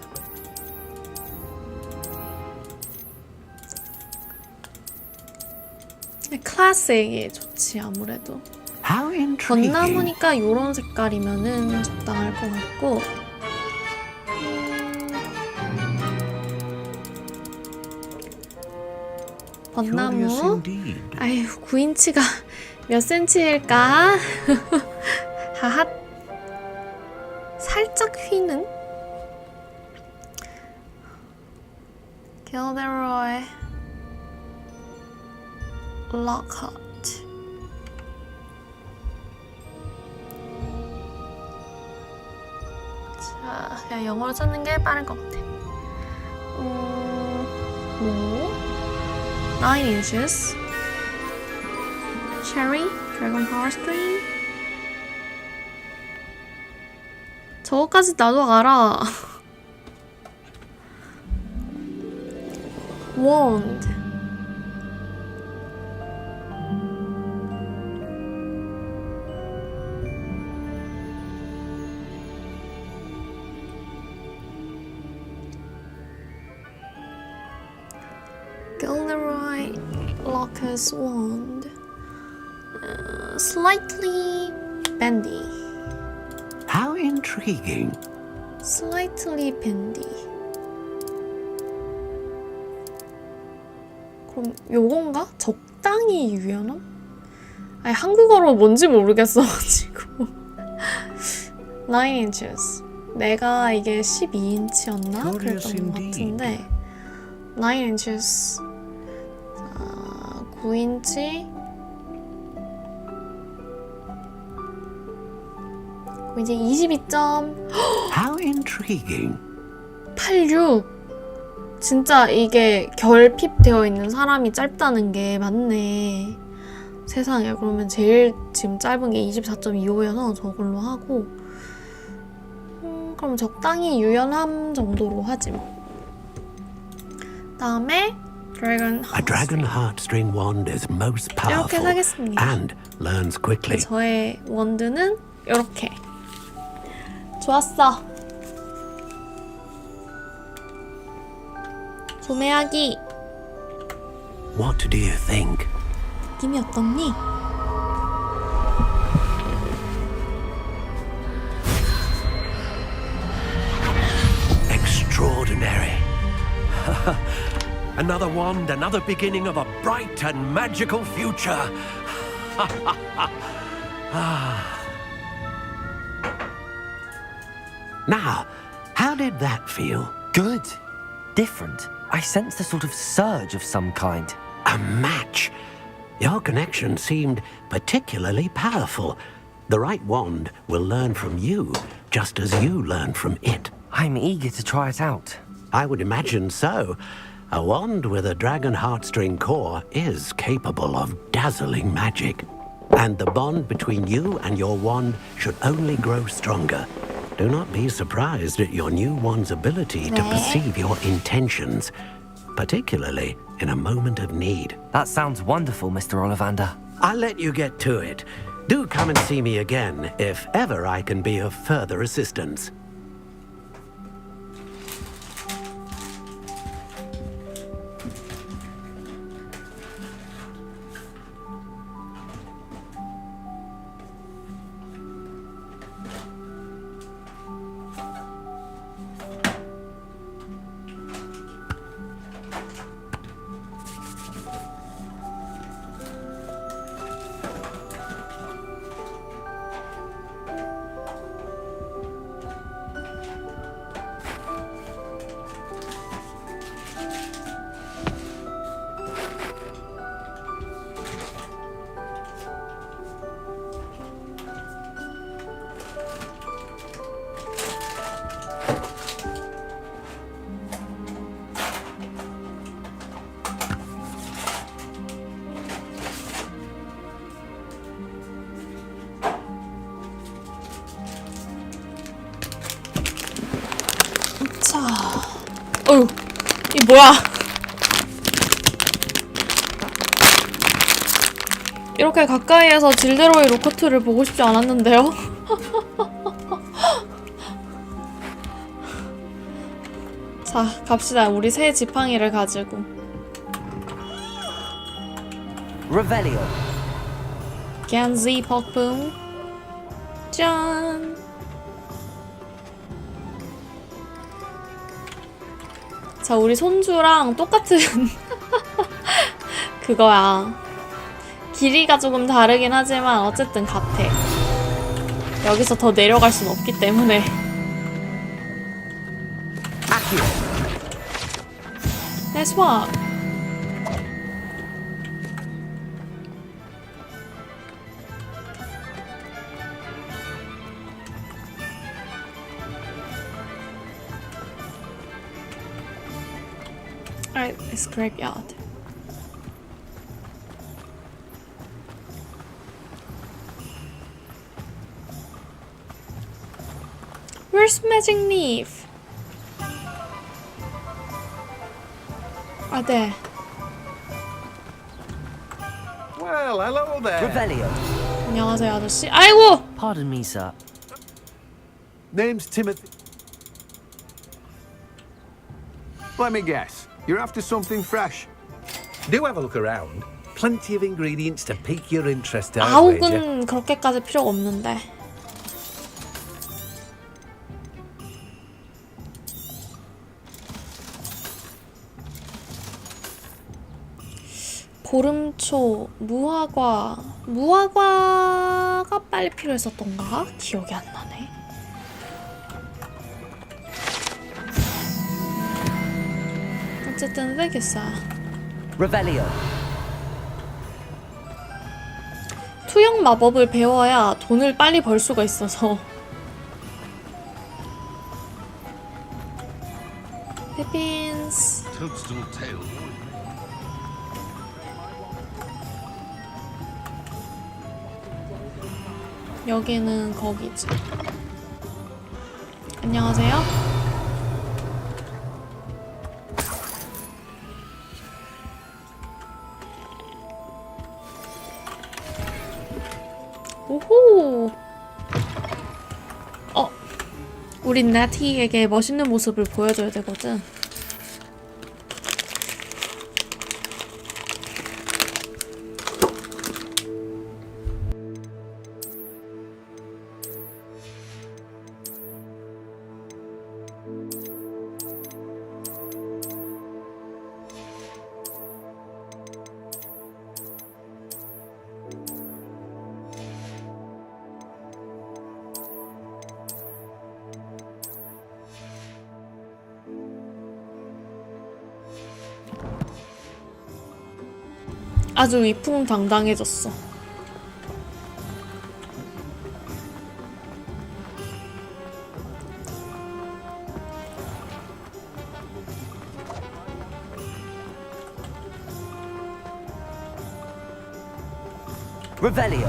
클래식이 좋지 아무래도. 벚나무니까 요런 색깔이면은 적당할 것 같고 벚나무 아휴 9인치가 몇 센치일까? 하핫 살짝 휘는 길데로이 락하트. 자, 그냥 영어로 찾는 게 빠른 것 같아. 뭐? 9 inches. Cherry, Dragon Power Stream. 저거까지 나도 알아. Wand. Gilderoy Locker's wand. Slightly bendy. How intriguing. Slightly bendy. 그럼 요건가? 적당히 유연함? 아니 한국어로 뭔지 모르겠어가지고 9 inches. 내가 이게 12인치였나? 그랬던 것 같은데 9 inches 9인치 22점 How intriguing. 86 진짜 이게 결핍되어 있는 사람이 짧다는 게 맞네. 세상에. 그러면 제일 지금 짧은 게 24.25여서 저걸로 하고 그럼 적당히 유연함 정도로 하지 뭐. 다음에 드래곤 A dragon heartstring wand is most 이렇게 powerful 사겠습니다. and learns quickly. 저의 원드는 이렇게. 좋았어. 소매하기. What do you think? 느낌이 어떻니? Extraordinary. Another wand, another beginning of a bright and magical future. Now, how did that feel? Good. Different. I sensed a sort of surge of some kind. A match. Your connection seemed particularly powerful. The right wand will learn from you, just as you learn from it. I'm eager to try it out. I would imagine so. A wand with a dragon heartstring core is capable of dazzling magic. And the bond between you and your wand should only grow stronger. Do not be surprised at your new wand's ability to perceive your intentions, particularly in a moment of need. That sounds wonderful, Mr. Ollivander. I'll let you get to it. Do come and see me again if ever I can be of further assistance. 자, 어휴, 이 뭐야? 이렇게 가까이에서 질데로이 로커트를 보고 싶지 않았는데요? 자, 갑시다. 우리 새 지팡이를 가지고. Revelio. 겐지 폭풍. 짠. 자, 우리 손주랑 똑같은 그거야. 길이가 조금 다르긴 하지만 어쨌든 같아. 여기서 더 내려갈 순 없기 때문에. 네, swap. Alright, scrapyard. Where's Magic Leaf? 아, 네. Well, hello there. Revelio. 안녕하세요, 아저씨. 아이고! Pardon me, sir. Name's Timothy. Let me guess. You're after something fresh. Do have a look around. Plenty of ingredients to pique your interest, I'll wager. 아욱은 그렇게까지 필요가 없는데. 보름초, 무화과가 빨리 필요했었던가? 기억이 안 나네. 어쨌든 되겠어. Revelio. 투영 마법을 배워야 돈을 빨리 벌 수가 있어서. 피핀스. 여기는 거기지. 안녕하세요. 오호. 우린 나티에게 멋있는 모습을 보여줘야 되거든. 아주 위풍당당해졌어. Revelio.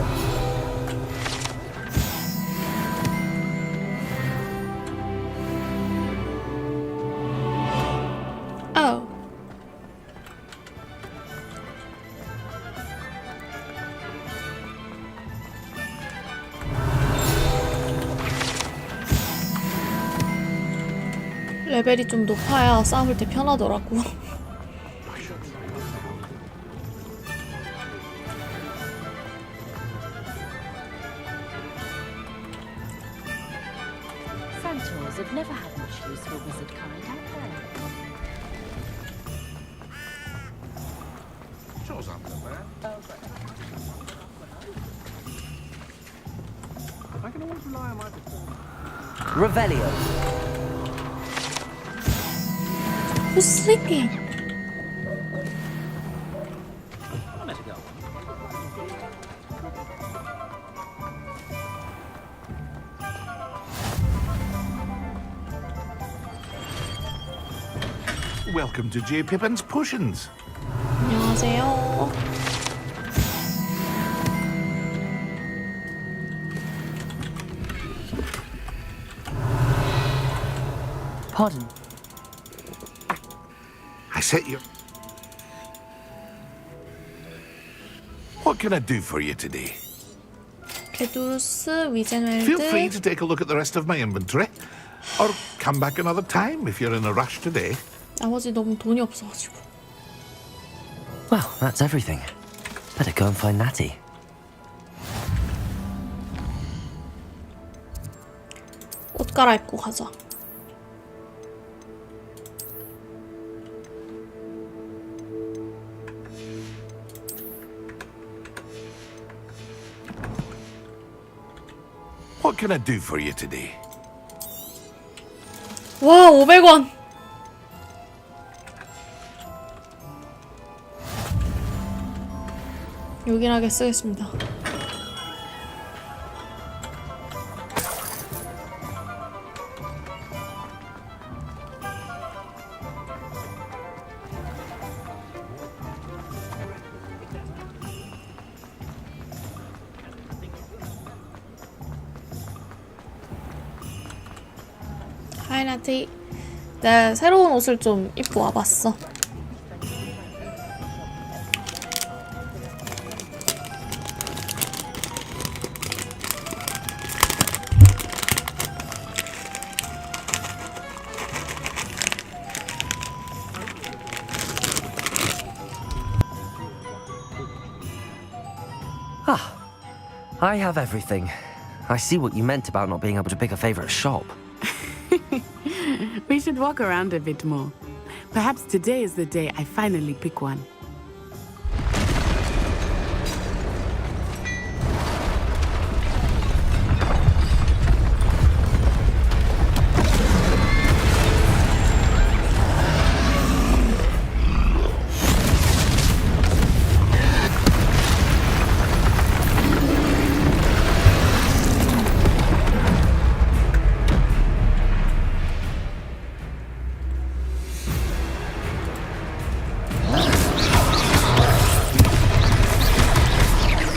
Oh. 레벨이 좀 높아야 싸울 때 편하더라고. Centaurs have never had much use for wizard kind, have they? Shows up there. I can always rely on my performance. Revelio. Who's sleeping? Welcome to J. Pippin's Potions. 안녕하세요. Pardon. I set you. What can I do for you today? 게두루스, 위젠웰드. Feel free to take a look at the rest of my inventory, or come back another time if you're in a rush today. 나머지 너무 돈이 없어가지고. Well, that's everything. Better go and find Natty. 옷 갈아입고 가자. What can I do for you today? 와, 500원. 요긴하게 쓰겠습니다. 하이 나티. 네, 새로운 옷을 좀 입고 와봤어. I have everything. I see what you meant about not being able to pick a favorite shop. We should walk around a bit more. Perhaps today is the day I finally pick one.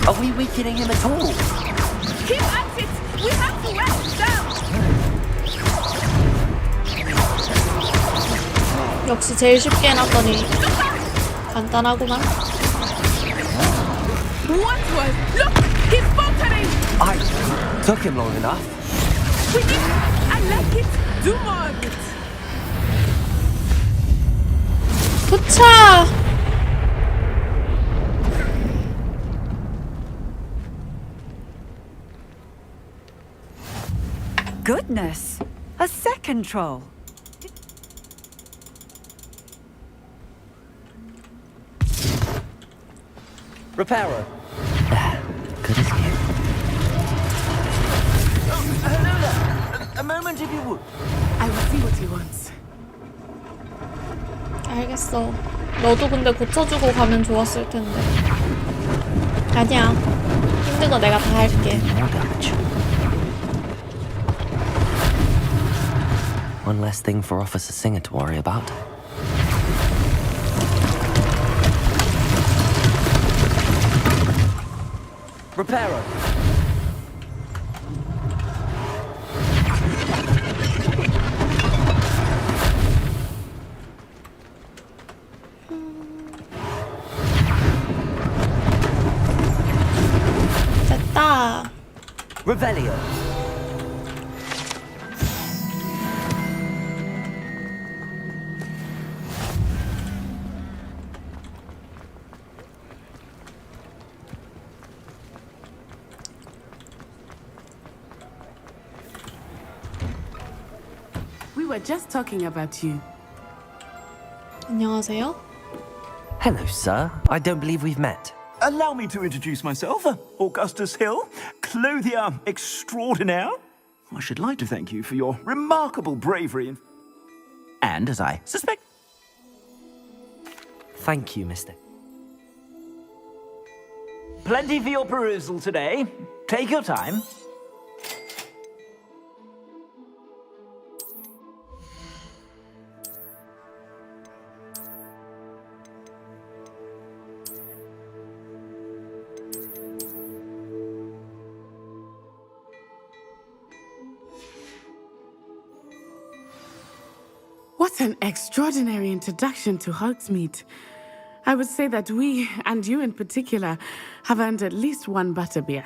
Are we weakening him at all? Keep at it! We have to wear him down! 역시 제일 쉽게 해놨더니 간단하구만. What was? Look! He's faltering! I took him long enough. We need it! I like it! Do more of it! 도착! Goodness! A second troll. Repairer. Good as new. Hello there. A moment if you would. I will see what he wants. 알겠어. 너도 근데 고쳐주고 가면 좋았을 텐데. 아니야. 힘든 거 내가 다 할게. One less thing for Officer Singer to worry about. Repairer. 됐다. Revelio. We were just talking about you. 안녕하세요. Hello, sir. I don't believe we've met. Allow me to introduce myself, Augustus Hill, clothier extraordinaire. I should like to thank you for your remarkable bravery and as I suspect... Thank you, mister. Plenty for your perusal today. Take your time. What an extraordinary introduction to Hogsmeade. I would say that we, and you in particular, have earned at least one butterbeer.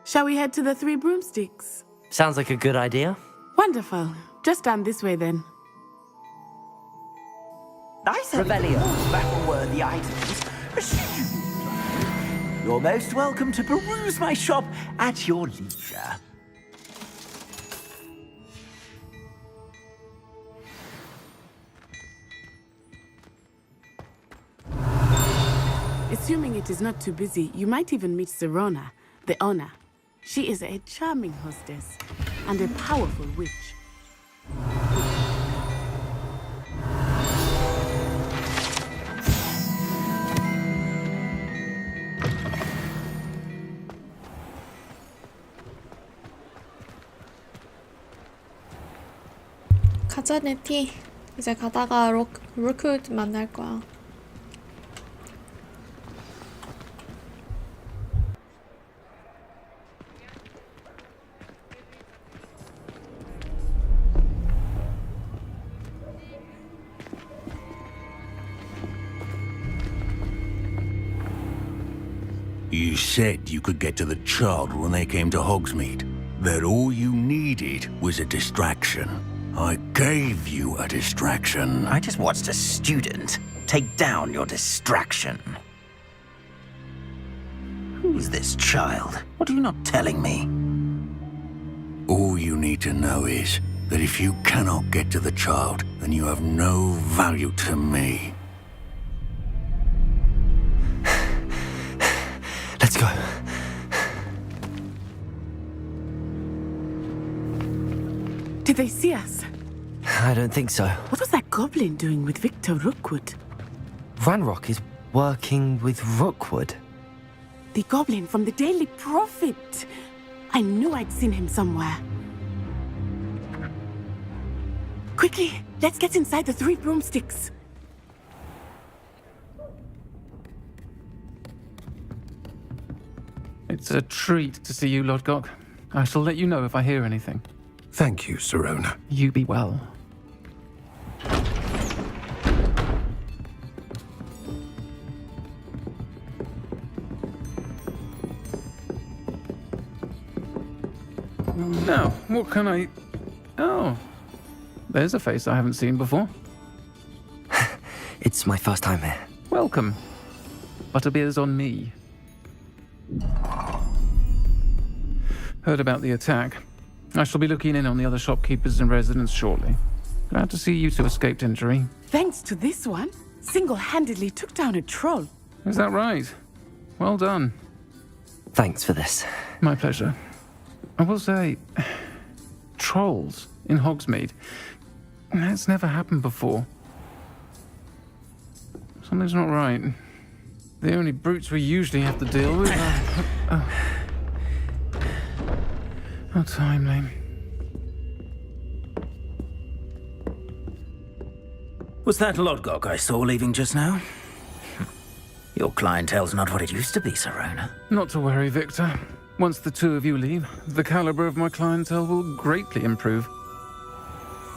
Shall we head to the Three Broomsticks? Sounds like a good idea. Wonderful. Just down this way then. Nice Revelio. battle-worthy items. You're most welcome to peruse my shop at your leisure. Assuming it is not too busy, you might even meet Sirona, the owner. She is a charming hostess and a powerful witch. 가자, 네티. 이제 가다가 로크우드 만날 거야. You said you could get to the child when they came to Hogsmeade. That all you needed was a distraction. I gave you a distraction. I just watched a student take down your distraction. Who's this child? What are you not telling me? All you need to know is that if you cannot get to the child, then you have no value to me. Let's go. Did they see us? I don't think so. What was that goblin doing with Victor Rookwood? Ranrock is working with Rookwood. The goblin from the Daily Prophet. I knew I'd seen him somewhere. Quickly, let's get inside the 3 broomsticks. It's a treat to see you, Lodgok. I shall let you know if I hear anything. Thank you, Sirona. You be well. Now, what can I... Oh, there's a face I haven't seen before. It's my first time here. Welcome. Butterbeer's on me. Heard about the attack. I shall be looking in on the other shopkeepers and residents shortly. Glad to see you two escaped injury. Thanks to this one, single-handedly took down a troll. Is that right? Well done. Thanks for this. My pleasure. I will say, trolls in Hogsmeade. That's never happened before. Something's not right. The only brutes we usually have to deal with are... How timely. Was that Lodgok I saw leaving just now? Your clientele's not what it used to be, Sirona. Not to worry, Victor. Once the two of you leave, the caliber of my clientele will greatly improve.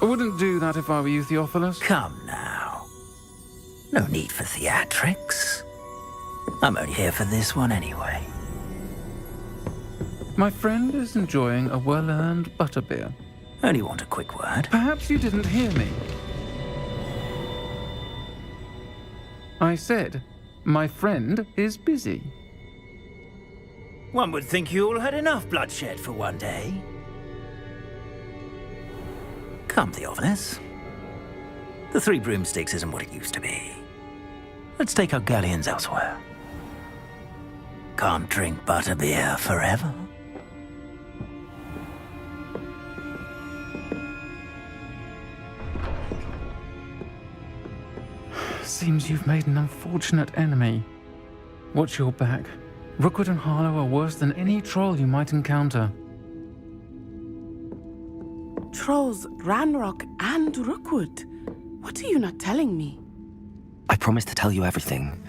I wouldn't do that if I were you, Theophilus. Come now. No need for theatrics. I'm only here for this one anyway. My friend is enjoying a well-earned butterbeer. Only want a quick word. Perhaps you didn't hear me. I said, my friend is busy. One would think you all had enough bloodshed for one day. Come, Theophilus. The 3 broomsticks isn't what it used to be. Let's take our galleons elsewhere. Can't drink butterbeer forever. Seems you've made an unfortunate enemy. Watch your back. Rookwood and Harlow are worse than any troll you might encounter. Trolls, Ranrock, and Rookwood. What are you not telling me? I promised to tell you everything,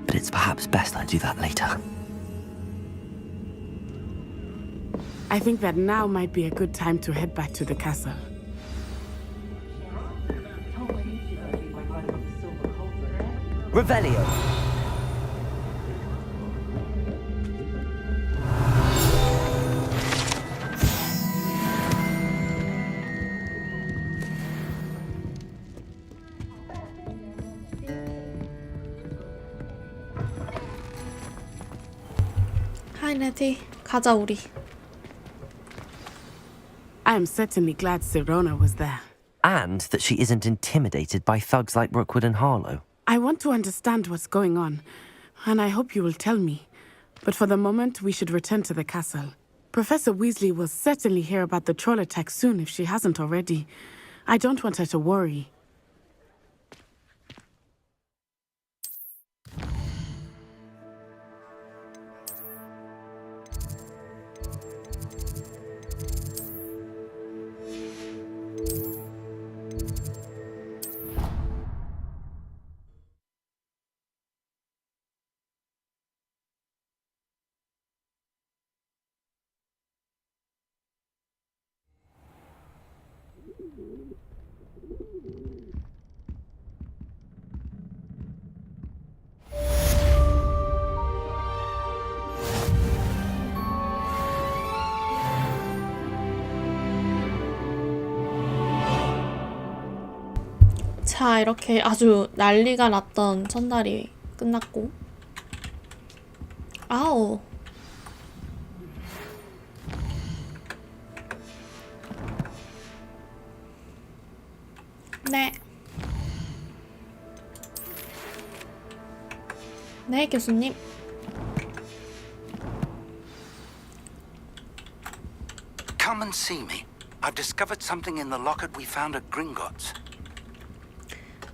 but it's perhaps best I do that later. I think that now might be a good time to head back to the castle. Revelio. Hi, Nettie. 가자, 우리. I am certainly glad Sirona was there. And that she isn't intimidated by thugs like Rookwood and Harlow. I want to understand what's going on, and I hope you will tell me. But for the moment, we should return to the castle. Professor Weasley will certainly hear about the troll attack soon if she hasn't already. I don't want her to worry. 자, 이렇게 아주 난리가 났던 첫날이 끝났고 아오. 네. 네, 교수님. Come and see me. I've discovered something in the locket we found at Gringotts.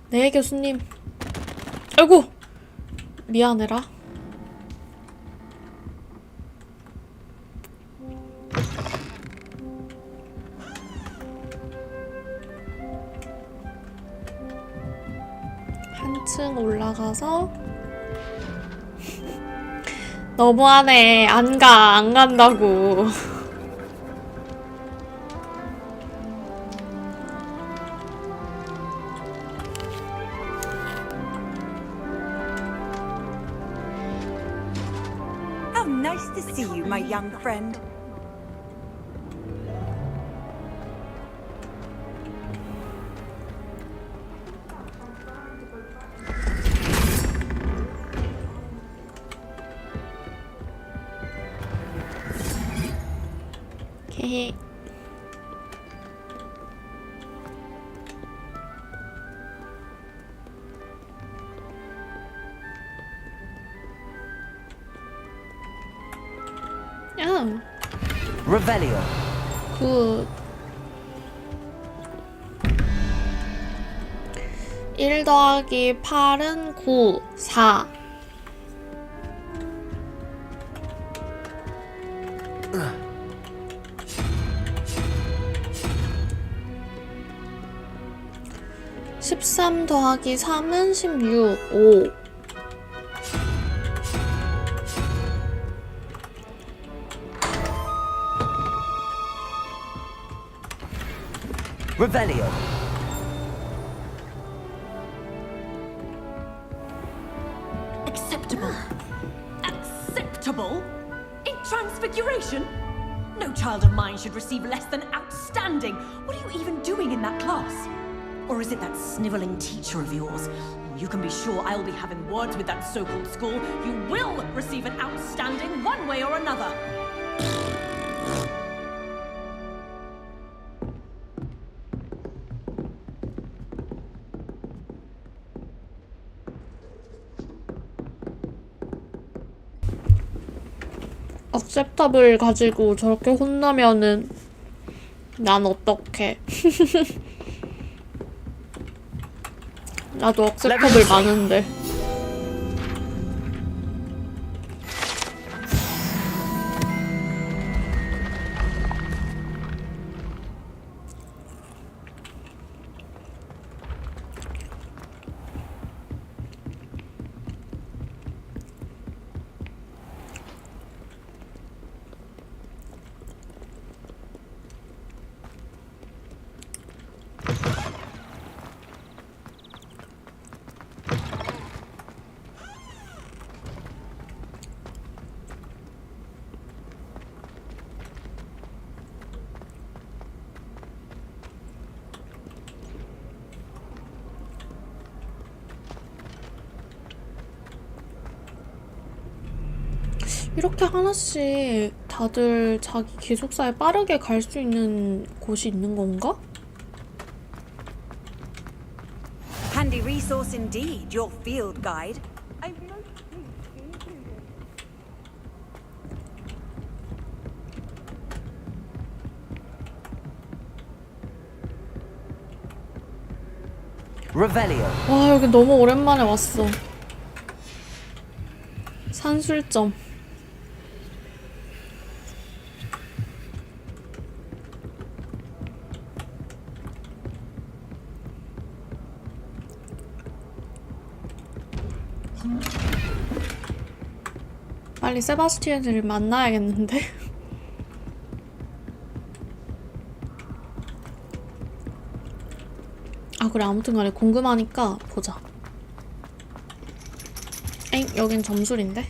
네, 교수님. 아이고. 미안해라. 한층 올라가서 너무하네. 안 간다고. How nice to see you, my young friend. 헤헤. 야. Revelio. 굿. 1 더하기 8은 9, 4. (13) 더하기 3은 16, 5. Revelio. Acceptable. Acceptable? In Transfiguration? No child of mine should receive less than outstanding. What are you even doing in that class? Or is it that sniveling teacher of yours? You can be sure I'll be having words with that so-called school. You will receive an outstanding one way or another. 억셉탑을 가지고 저렇게 혼나면은 난 어떡해. 나도 억셉탑을 많은데. 이렇게 하나씩 다들 자기 기숙사에 빠르게 갈 수 있는 곳이 있는 건가? Handy resource indeed, your field guide. Revelio. 와, 여기 너무 오랜만에 왔어. 산술점. 빨리 세바스티안을 만나야겠는데? 아 그래, 아무튼 간에 궁금하니까 보자. 엥? 여긴 점술인데?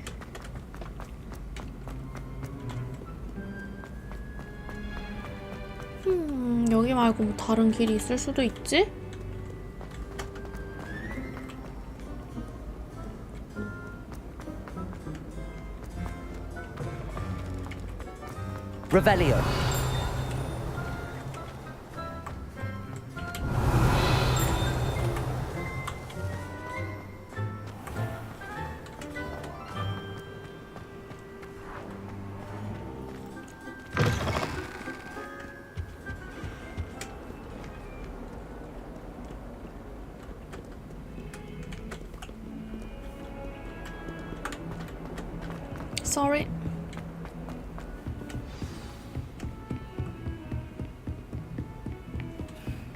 여기 말고 뭐 다른 길이 있을 수도 있지? Revelio. Sorry.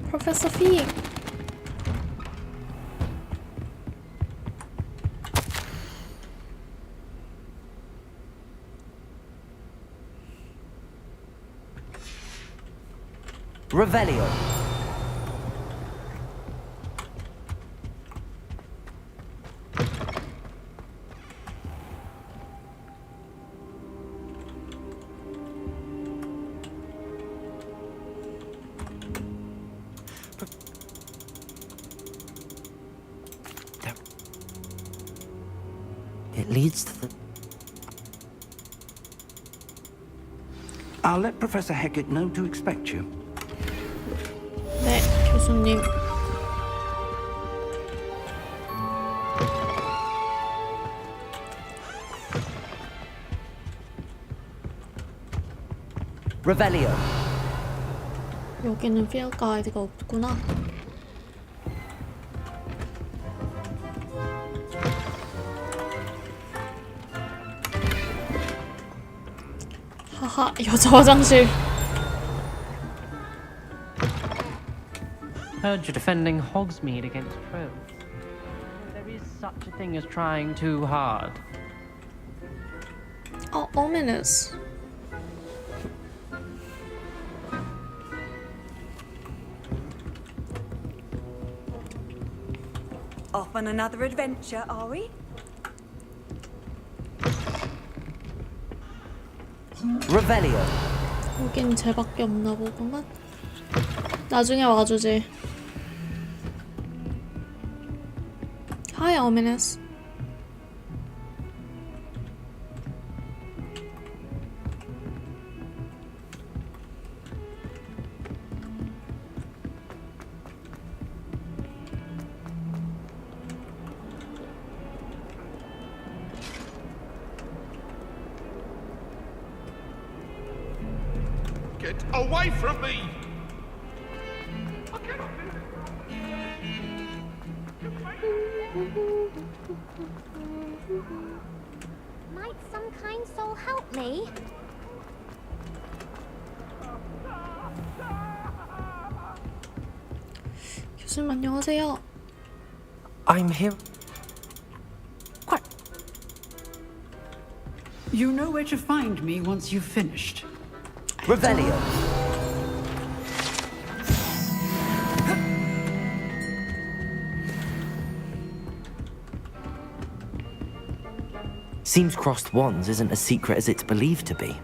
Professor Fee. Revelio. It leads to the... I'll let Professor Hecat know to expect you. 네, 교수님. Revelio. 여기는 필드 가이드가 없구나. 하하, 여자 화장실. Heard you're defending Hogsmeade against trolls. There is such a thing as trying too hard. Oh, ominous. Off on another adventure, are we? Revelio. 여긴 쟤밖에 없나 보구만. 나중에 와주지. Hi, ominous. Get away from me! Might some kind soul help me? 교수님 안녕하세요. I'm here. You know where to find me once you've finished. Revelio. Seems crossed wands isn't as secret as it's believed to be.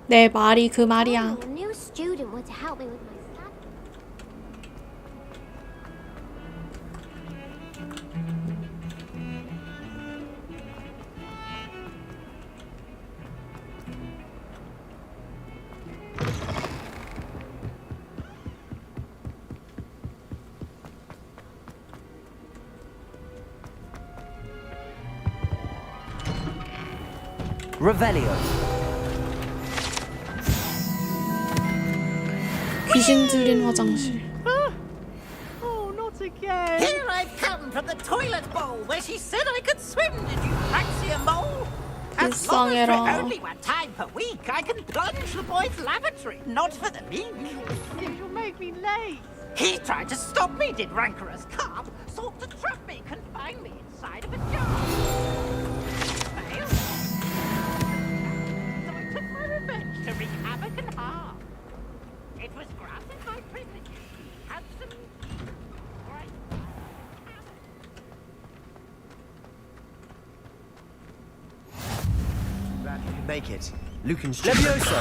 내 말이 그 말이야. A new student were to help me with my study. Revelio. 귀신 들린 화장실. Oh, not again. Here I've come from the toilet bowl where she said I could swim. Did you fancy a mole? As long as for 불쌍해라. only one time per week, I can plunge the boy's lavatory. Not for the meek. You'll make me late. He tried to stop me, did rancorous carp. Sought to trap me, confine me inside of a jar. Failed. So I took my revenge to wreak havoc and harm. It was granted my privileges. Had some... Glad you could make it. Lucan's Levioso.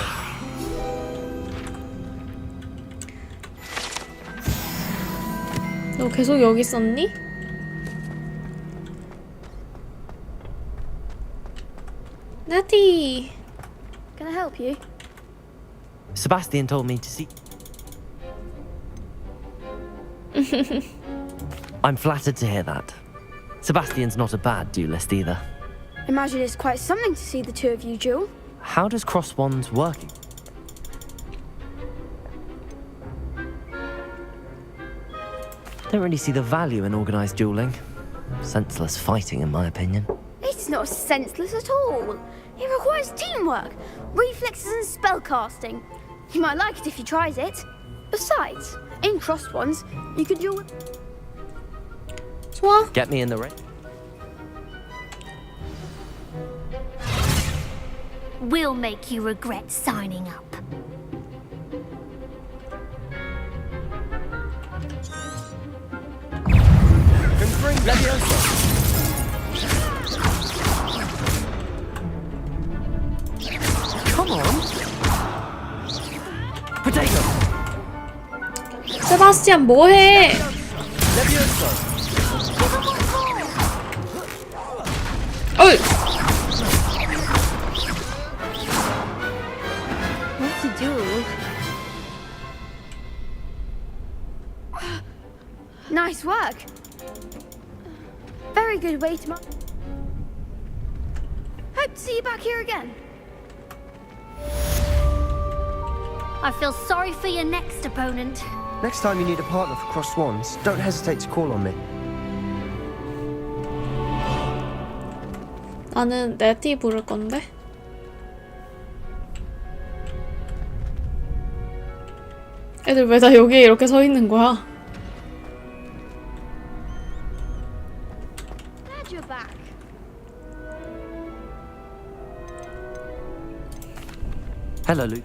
너 계속 여기 있었니? 나티. Can I help you? Sebastian told me to see... I'm flattered to hear that. Sebastian's not a bad duelist either. Imagine it's quite something to see the two of you duel. How does cross wands working? Don't really see the value in organised dueling. Senseless fighting, in my opinion. It's not senseless at all. It requires teamwork, reflexes and spellcasting. You might like it if you tried it. Besides, in crossed ones, you could duel with... 좋아. Get me in the ring. We'll make you regret signing up. Come on. Potato. 세바스찬 뭐해? 어이. What to do? Nice work. Very good way to... Hope to see you back here again. I feel sorry for your next opponent. Next time you need a partner for crossed wands, don't hesitate to call on me. 나는 네티 부를 건데. 애들 왜 다 여기에 이렇게 서 있는 거야? Glad you're back. Hello, Luke.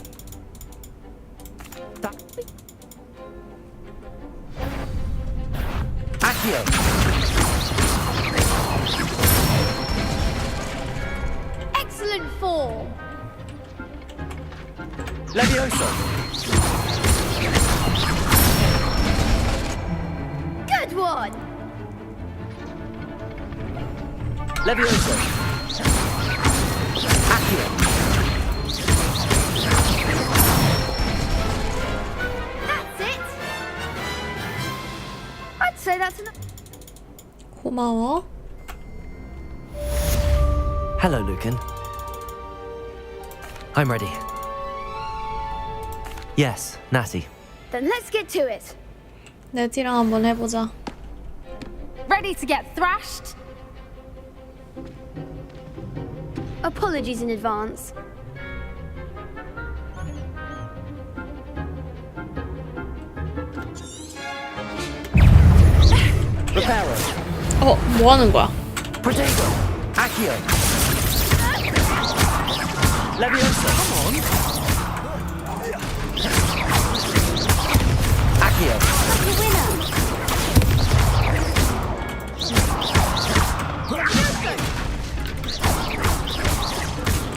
Accio. Excellent form. Levioso. Good one. Levioso. Accio. That's it. I'd say that's enough. 고마워. Hello, Lucan. I'm ready. Yes, Natty. Then let's get to it. 네티랑 한번 해보자. Ready to get thrashed? Apologies in advance. Reparo. 뭐 하는 거야? Potato. Accio. Levioso. Come on. Accio.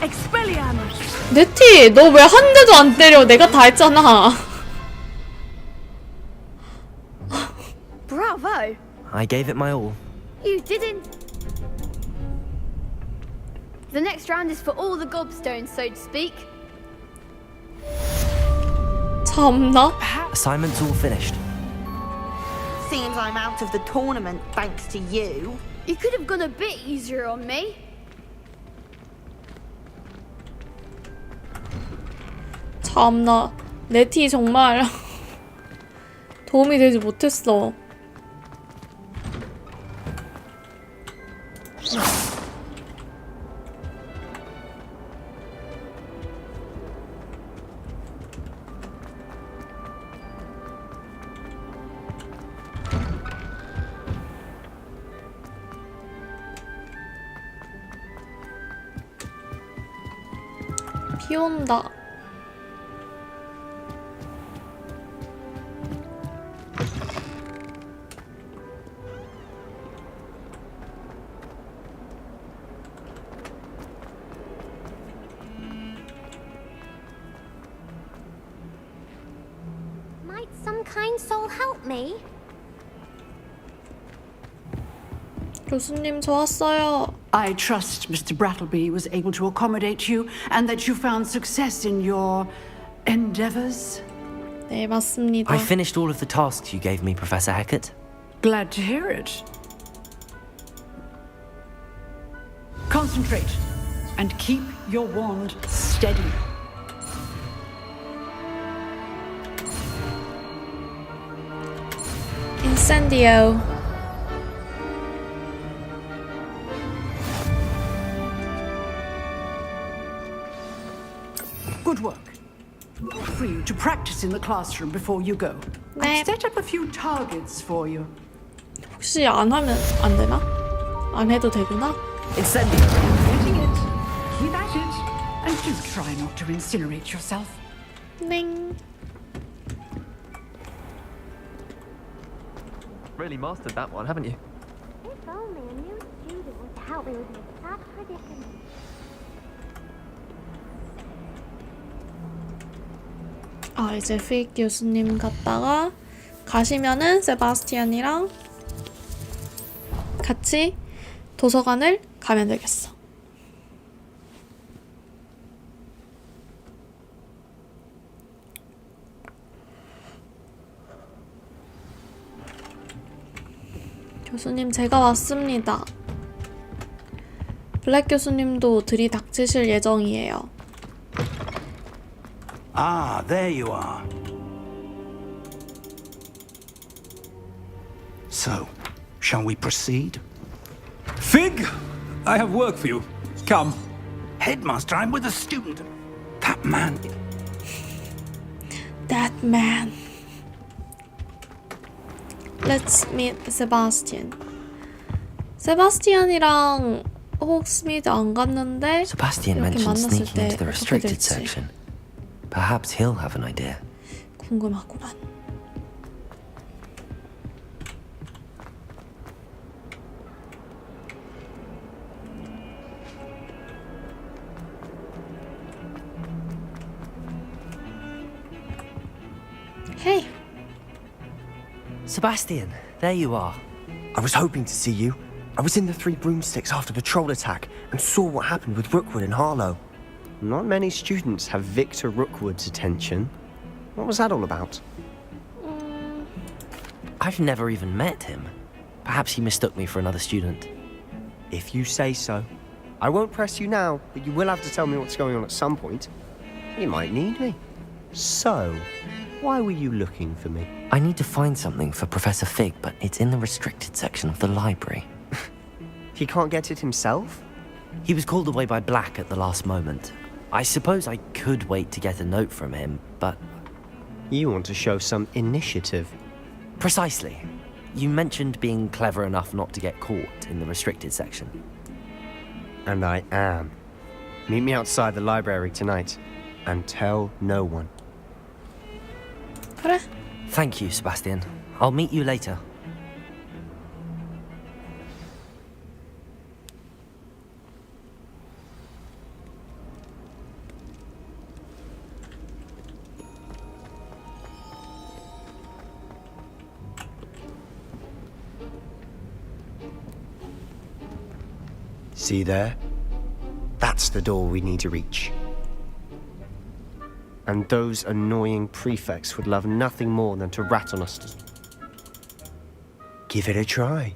Expelliarmus. 네티, 너 왜 한 대도 안 때려? 내가 다 했잖아. Bravo. I gave it my all. You didn't. The next round is for all the gobstones, so to speak. 참나? Assignment's all finished. Seems I'm out of the tournament thanks to you. You could have gone a bit easier on me. 참나. 네티 정말 도움이 되지 못했어. 비 온다. Might some kind soul help me? 교수님, 저 왔어요. I trust Mr. Brattleby was able to accommodate you and that you found success in your Endeavors? 네, 맞습니다. I finished all of the tasks you gave me, Professor Hecat. Glad to hear it. Concentrate and keep your wand steady. Incendio. Good work. For you to practice in the classroom before you go. I've set up a few targets for you. 혹시 안 하면 안 되나? 안 해도 되구나? Incendio. Getting it. Keep at it. And do try not to incinerate yourself. 넹. Really mastered that one, haven't you? If only a new student was to help me with my sad predicament. 아, 이제 픽 교수님 갔다가 가시면은 세바스티안이랑 같이 도서관을 가면 되겠어. 교수님, 제가 왔습니다. 블랙 교수님도 들이닥치실 예정이에요. Ah, there you are. So, shall we proceed? Fig, I have work for you. Come. Headmaster, I'm with a student. That man. That man. Let's meet Sebastian. 세바스티안이랑 호그스미드 안 갔는데 Sebastian 이렇게 mentioned 만났을 sneaking 때 into the 어떻게 restricted 될지 section. Perhaps he'll have an idea. 궁금하구만. Hey. Sebastian, there you are. I was hoping to see you. I was in the Three Broomsticks after the troll attack and saw what happened with Rookwood and Harlow. Not many students have Victor Rookwood's attention. What was that all about? I've never even met him. Perhaps he mistook me for another student. If you say so. I won't press you now, but you will have to tell me what's going on at some point. You might need me. So, why were you looking for me? I need to find something for Professor Fig, but it's in the restricted section of the library. He can't get it himself? He was called away by Black at the last moment. I suppose I could wait to get a note from him, but... You want to show some initiative. Precisely. You mentioned being clever enough not to get caught in the restricted section. And I am. Meet me outside the library tonight, and tell no one. 그래. Thank you, Sebastian. I'll meet you later. See there? That's the door we need to reach. And those annoying prefects would love nothing more than to rat on us. Give it a try.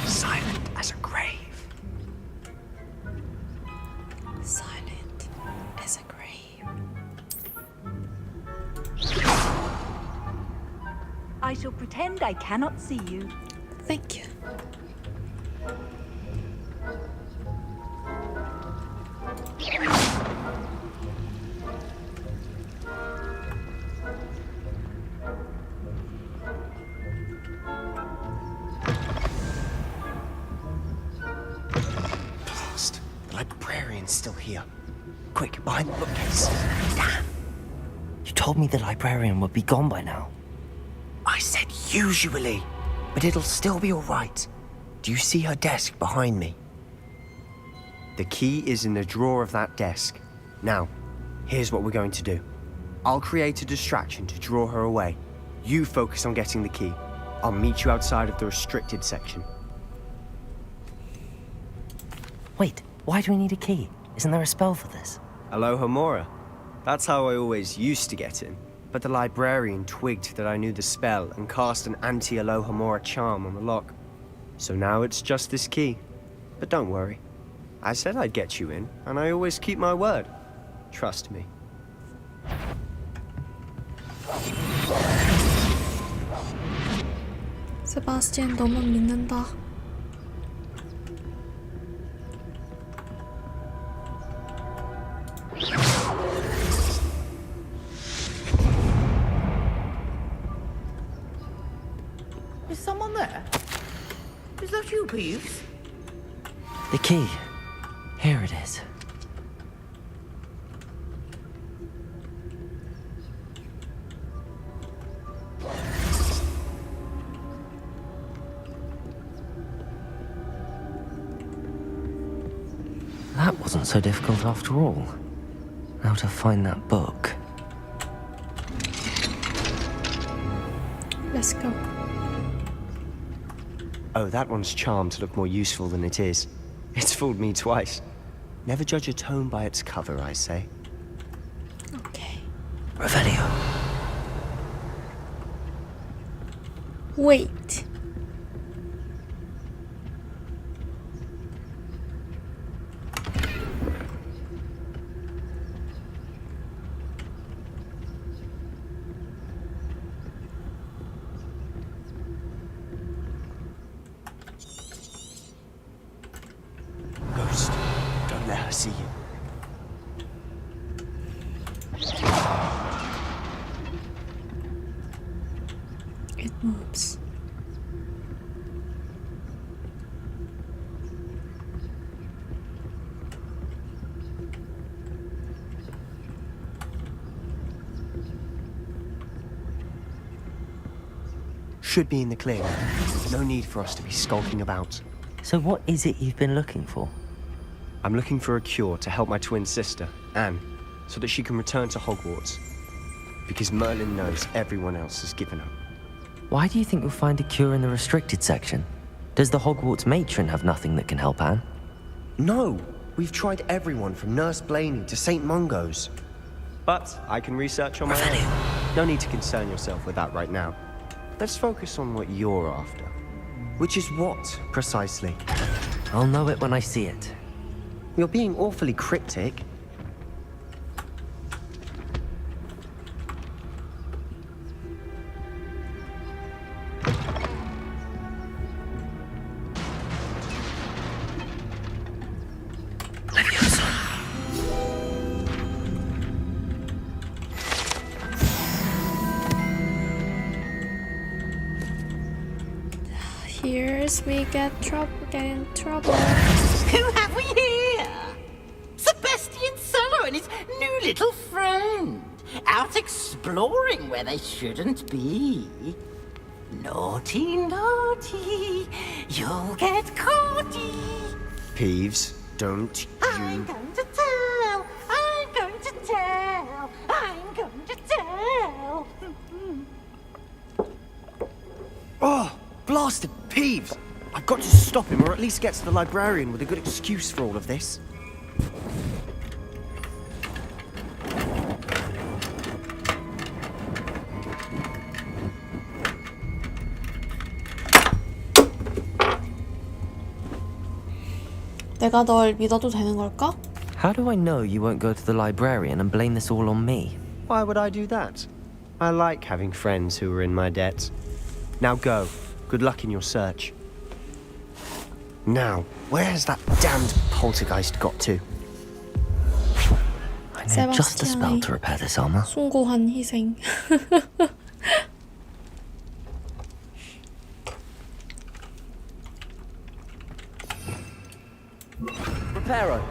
Silent as a grave. Silent as a grave. I shall pretend I cannot see you. Thank you. Blast. The librarian's still here. Quick, behind the bookcase. Damn. You told me the librarian would be gone by now. I said usually, but it'll still be all right. Do you see her desk behind me? The key is in the drawer of that desk. Now, here's what we're going to do. I'll create a distraction to draw her away. You focus on getting the key. I'll meet you outside of the restricted section. Wait, why do we need a key? Isn't there a spell for this? Alohomora. That's how I always used to get in. But the librarian twigged that I knew the spell and cast an anti-Alohomora charm on the lock. So now it's just this key. But don't worry. I said I'd get you in, and I always keep my word. Trust me. 세바스찬 너만 믿는다. Is someone there? Is that you, Peeves? The key. Here it is. That wasn't so difficult after all. Now to find that book. Let's go. Oh, that one's charmed to look more useful than it is. It's fooled me twice. Never judge a tome by its cover, I say. Okay. Revelio. Wait. Ghost, don't let her see you. It moves. Should be in the clear. No need for us to be skulking about. So what is it you've been looking for? I'm looking for a cure to help my twin sister, Anne, so that she can return to Hogwarts. Because Merlin knows everyone else has given up. Why do you think you'll find a cure in the restricted section? Does the Hogwarts matron have nothing that can help Anne? No! We've tried everyone from Nurse Blaney to St. Mungo's. But I can research on my own. No need to concern yourself with that right now. Let's focus on what you're after. Which is what, precisely? I'll know it when I see it. You're being awfully cryptic. Here's we get in trouble. Who have we here? Sebastian Cello and his new little friend. Out exploring where they shouldn't be. Naughty, naughty. You'll get caughty. Peeves, don't I'm going to tell. I'm going to tell. I'm going to tell. Oh, blasted Peeves! I've got to stop him, or at least get to the librarian with a good excuse for all of this. 내가 널 믿어도 되는 걸까? How do I know you won't go to the librarian and blame this all on me? Why would I do that? I like having friends who are in my debt. Now go. Good luck in your search. Now, where has that damned poltergeist got to? I know just the spell to repair this armor. 숭고한 희생. Reparo.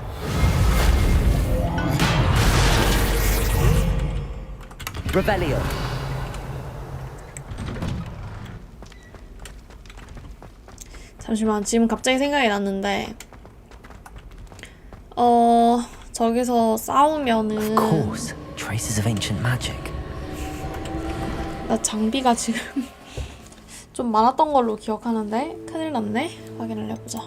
Revelio. 잠시만, 지금 갑자기 생각이 났는데 저기서 싸우면은 Of course, traces of ancient magic. 나 장비가 지금 좀 많았던 걸로 기억하는데 큰일 났네. 확인을 해보자.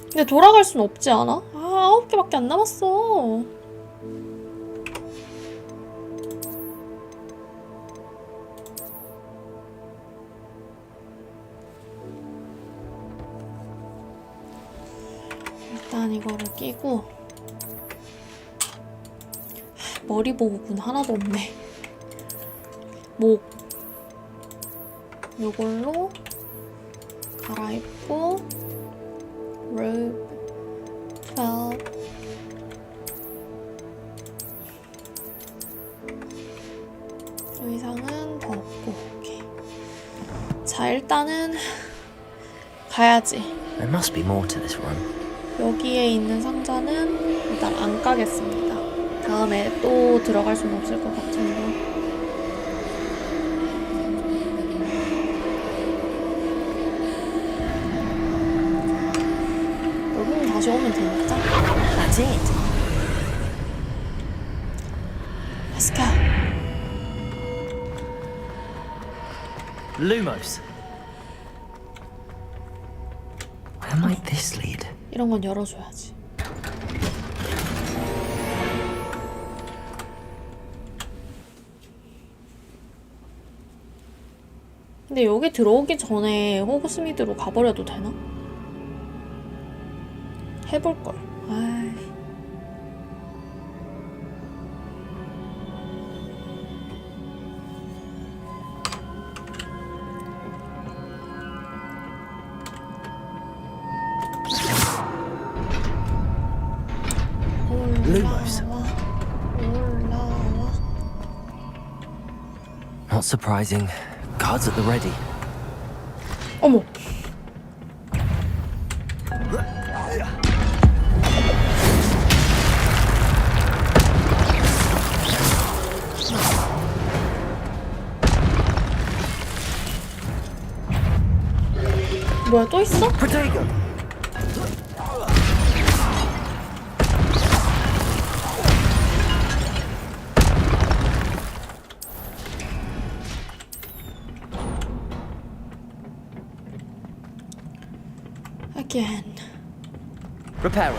근데 돌아갈 순 없지 않아? 아, 9개밖에 안 남았어. 일단 이거를 끼고 머리 보호분 하나도 없네. 목 요걸로 갈아입고 robe, felt 의상은 더 없고. 오케이. 자, 일단은 가야지. There must be more to this run. 여기에 있는 상자는 일단 안 까겠습니다. 다음에 또 들어갈 수는 없을 것 같으므로. 여기는 다시 오면 되니까. That's it. Let's go. Lumos. Where might this lead? 이런 건 열어줘야지. 근데 여기 들어오기 전에 호그스미드로 가버려도 되나? 해볼걸. 아이. Lumos. 올라와. Not surprising. Guards at the ready. 어머. 뭐야, 또 있어? Again. Reparo.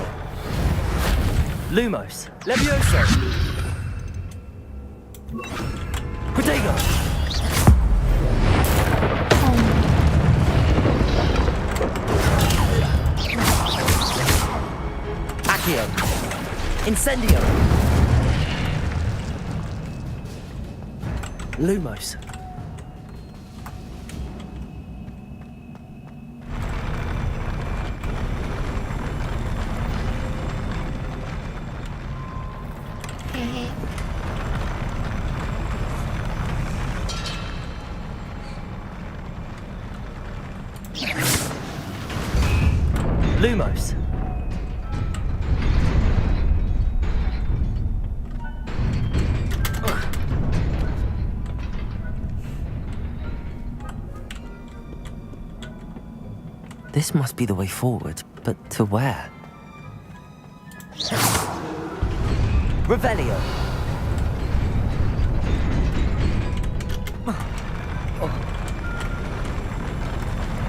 Lumos. Levioso. Protego. Accio. Incendio. Lumos. Lumos. This must be the way forward, but to where? Revelio.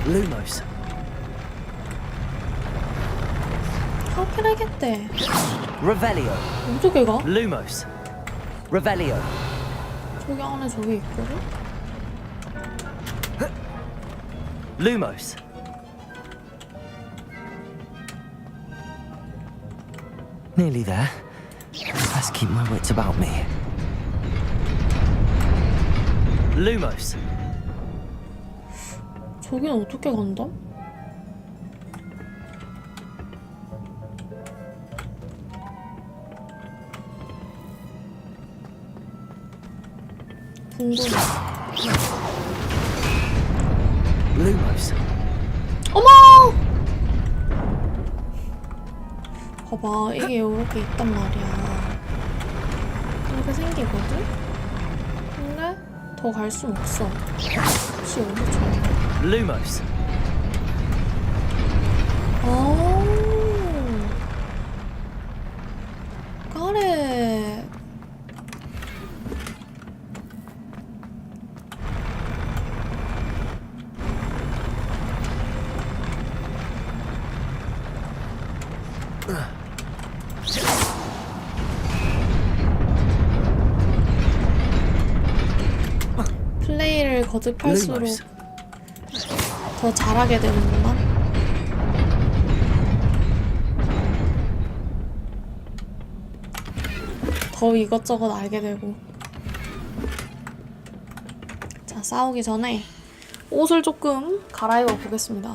Lumos. How can I get there? Revelio. 어떻게 가? Lumos. Revelio. 저기 안에 저기 있거든? Lumos. Nearly there. Let's keep my wits about me. Lumos. 저기는 어떻게 간다? 궁금해. Lumos. 어머! 봐봐, 이게 이렇게 있단 말이야. 이렇게 생기거든? 더 갈 순 없어. 혹시 여기 좋아. Lumos. 오. Got it. 플레이를 거듭할수록 더 잘하게 되는구나. 더 이것저것 알게 되고. 자, 싸우기 전에 옷을 조금 갈아입어 보겠습니다.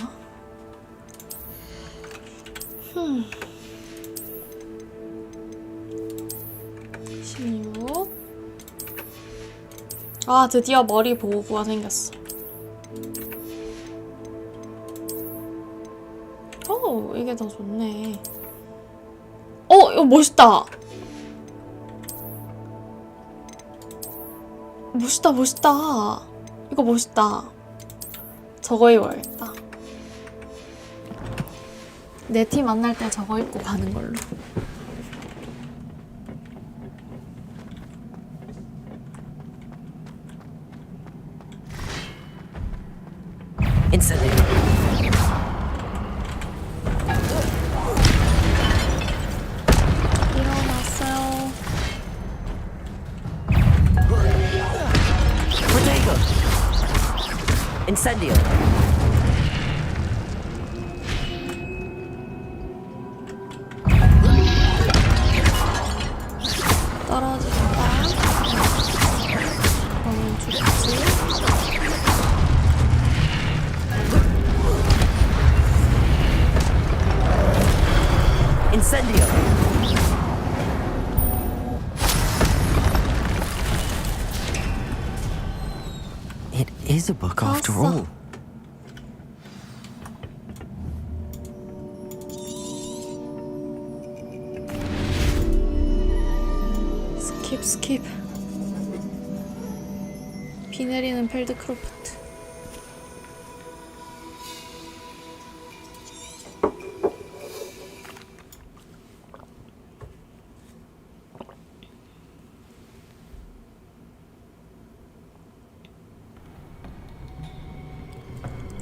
16. 아, 드디어 머리 보호구가 생겼어. 오, 이게 더 좋네. 이거 멋있다. 멋있다, 멋있다. 이거 멋있다. 저거 입어야겠다. 내 팀 만날 때 저거 입고 가는 걸로. Incendio. 일어났어요. Protego. Incendio. 떨어진다. 그러면 죽지. Incendio. It is a book after all. 스킵. 비 내리는 펠드크로프트.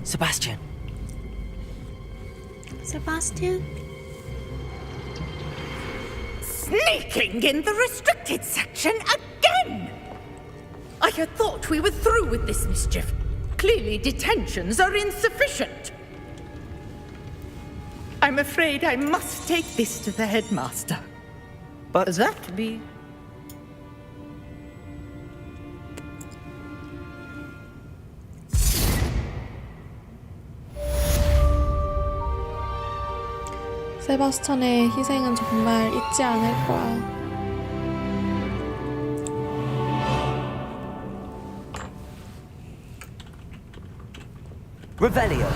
Sebastian. Sebastian? Sneaking in the restricted section again! I had thought we were through with this mischief. Clearly detentions are insufficient. I'm afraid I must take this to the headmaster. But that be... 세바스찬의 희생은 정말 잊지 않을 거야. Revelio.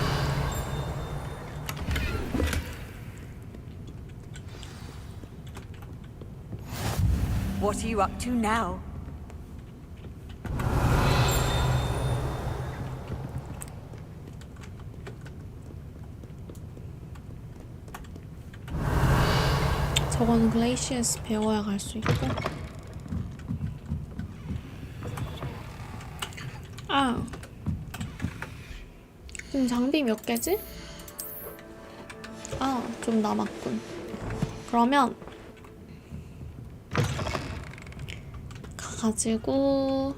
What are you up to now? 저거는 글레이시에스 배워야 갈 수 있고. 아, 지금 장비 몇 개지? 아, 좀 남았군. 그러면 가지고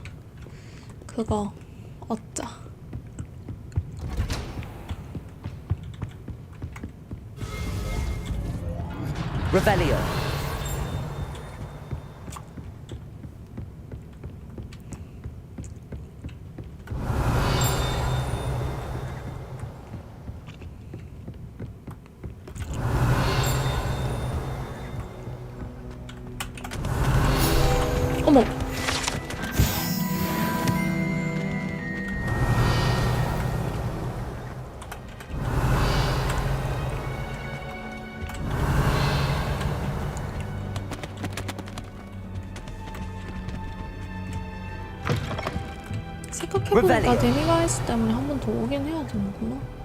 그거 얻자. Revelio. 어머. 생각해보니까 데미가이스 때문에 한 번 더 오긴 해야 되는구나.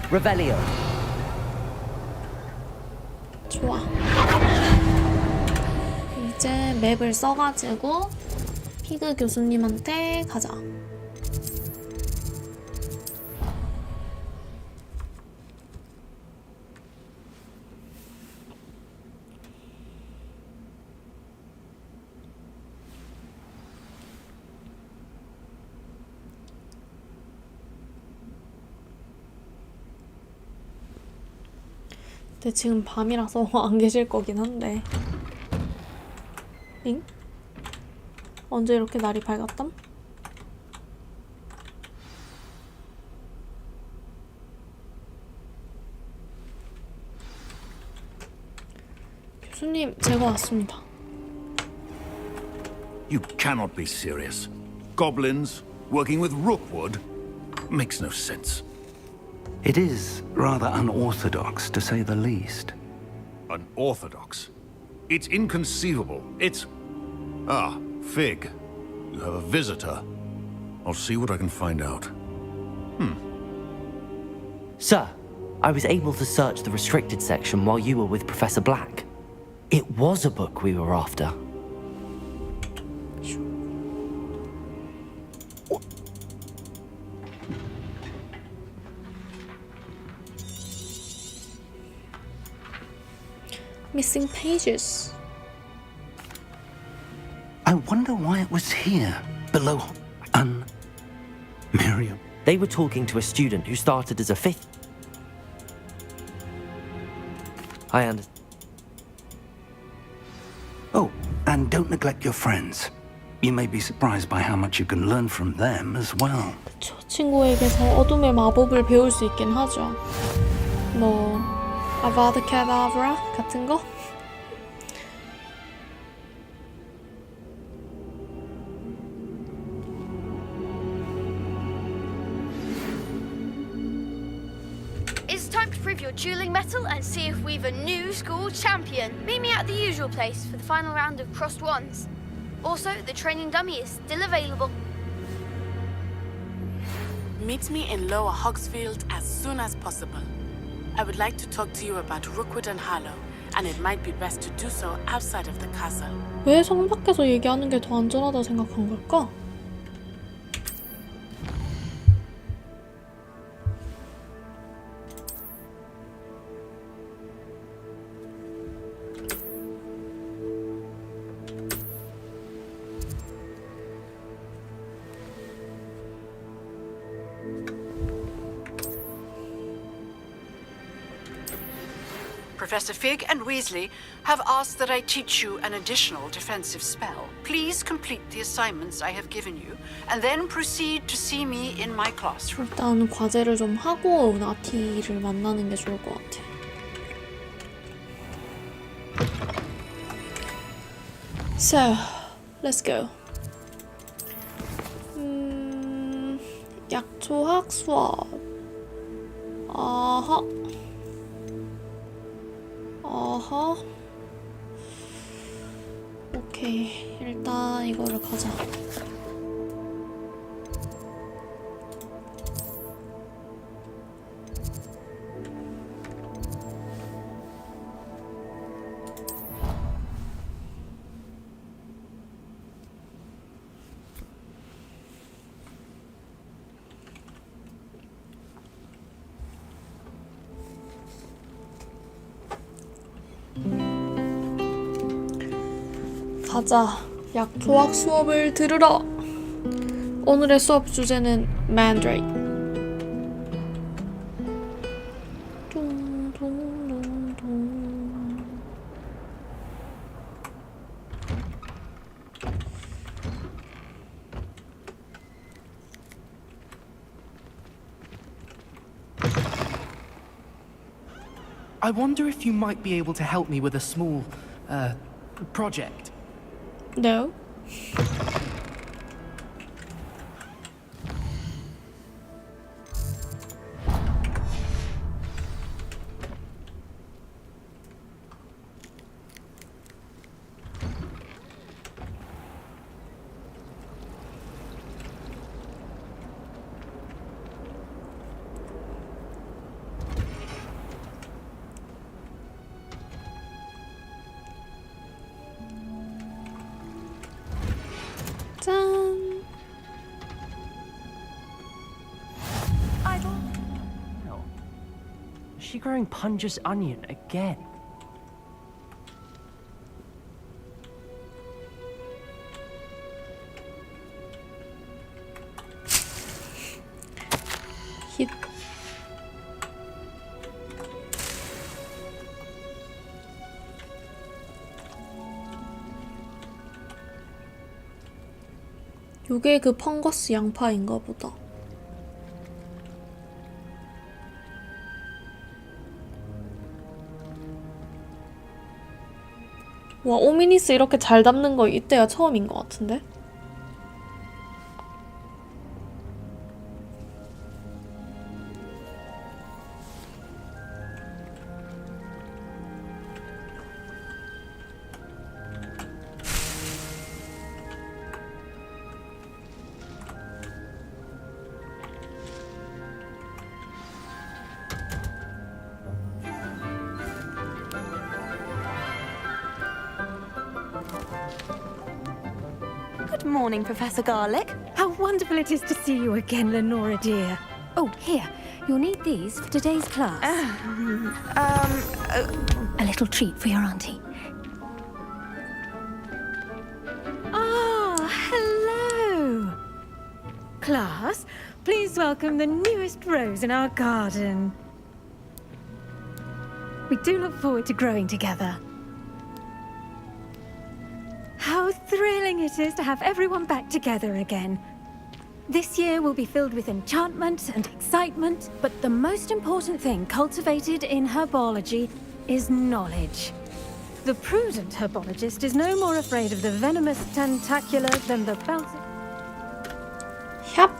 Revelio. 좋아. 이제 맵을 써가지고 피그 교수님한테 가자. 근데 지금 밤이라서 안 계실 거긴 한데. 잉? 언제 이렇게 날이 밝았담? 교수님, 제가 왔습니다. You cannot be serious. Goblins working with Rookwood makes no sense. It is rather unorthodox, to say the least. Unorthodox? It's inconceivable. It's... Ah, Fig. You have a visitor. I'll see what I can find out. Sir, I was able to search the restricted section while you were with Professor Black. It was a book we were after. Missing pages. I wonder why it was here, below Miriam. They were talking to a student who started as a fifth. I understand. Oh, and don't neglect your friends. You may be surprised by how much you can learn from them as well. 저 친구에게서 어둠의 마법을 배울 수 있긴 하죠. 뭐 아바드 캐다브라 같은 거? It's time to prove your dueling mettle and see if we've a new school champion. Meet me at the usual place for the final round of crossed wands. Also, the training dummy is still available. Meet me in Lower Hogsfield as soon as possible. I would like to talk to you about Rookwood and Harlow, and it might be best to do so outside of the castle. 왜 성 밖에서 얘기하는 게 더 안전하다 생각한 걸까? Professor Fig and Weasley have asked that I teach you an additional defensive spell. Please complete the assignments I have given you, and then proceed to see me in my classroom. 일단 과제를 좀 하고 나티를 만나는 게 좋을 것 같아. So, let's go. 약초학 수업. 아하. 어허. 오케이. 일단 이거를 가자. 가자. 약초학 수업을 들으러. 오늘의 수업 주제는 Mandrake. I wonder if you might be able to help me with a small, project. No. 짠. Is she growing Punja's onion again? 힛. 요게 그 펑거스 양파인가 보다. 와, 오미니스 이렇게 잘 담는 거 이때가 처음인 것 같은데? Good morning, Professor Garlic. How wonderful it is to see you again, Lenora dear. Oh, here. You'll need these for today's class. A little treat for your auntie. Ah, hello. Class, please welcome the newest rose in our garden. We do look forward to growing together. How thrilling it is to have everyone back together again. This year will be filled with enchantment and excitement, but the most important thing cultivated in herbology is knowledge. The prudent herbologist is no more afraid of the venomous tentacula than the bouncing... Yep.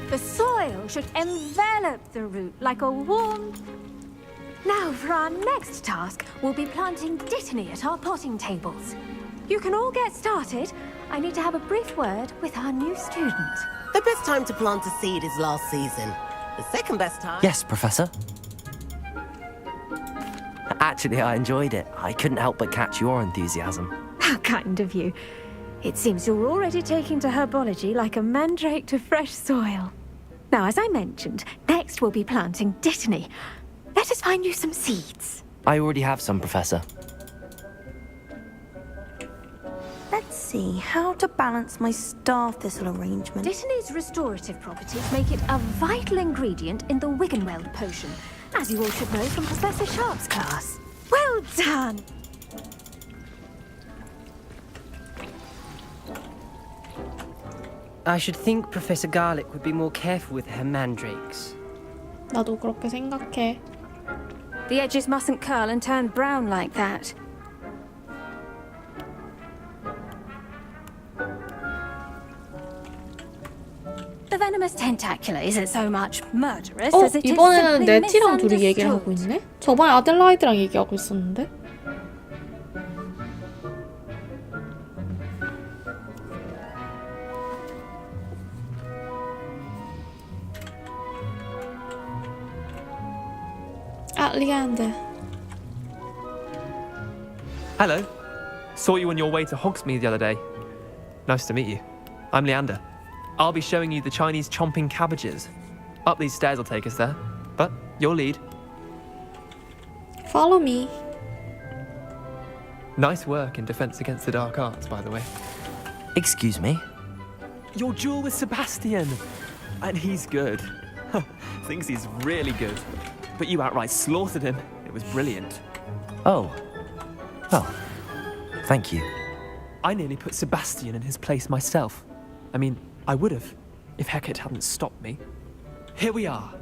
The soil should envelop the root like a warm... Now for our next task, we'll be planting Dittany at our potting tables. You can all get started. I need to have a brief word with our new student. The best time to plant a seed is last season. The second best time... Yes, Professor. Actually, I enjoyed it. I couldn't help but catch your enthusiasm. How kind of you. It seems you're already taking to herbology like a mandrake to fresh soil. Now, as I mentioned, next we'll be planting Dittany. Let us find you some seeds. I already have some, Professor. Let's see how to balance my star thistle arrangement. Dittany's restorative properties make it a vital ingredient in the Wiggenweld potion, as you all should know from Professor Sharp's class. Well done! I should think Professor Garlic would be more careful with her mandrakes. 나도 그렇게 생각해. The edges mustn't curl and turn brown like that. The venomous tentacula isn't so much murderous as it is 이번에는 simply 네티랑 둘이 얘기를 misunderstood. 하고 있네? 저번에 아델라이드랑 얘기하고 있었는데? 아, 리안드. Hello. Saw you on your way to Hogsmeade the other day. Nice to meet you. I'm Leander. I'll be showing you the Chinese chomping cabbages. Up these stairs will take us there. But your lead. Follow me. Nice work in Defense Against the Dark Arts, by the way. Excuse me? Your duel with Sebastian! And he's good. Thinks he's really good. But you outright slaughtered him. It was brilliant. Oh. Well, thank you. I nearly put Sebastian in his place myself. I mean, I would have, if Hecate hadn't stopped me. Here we are.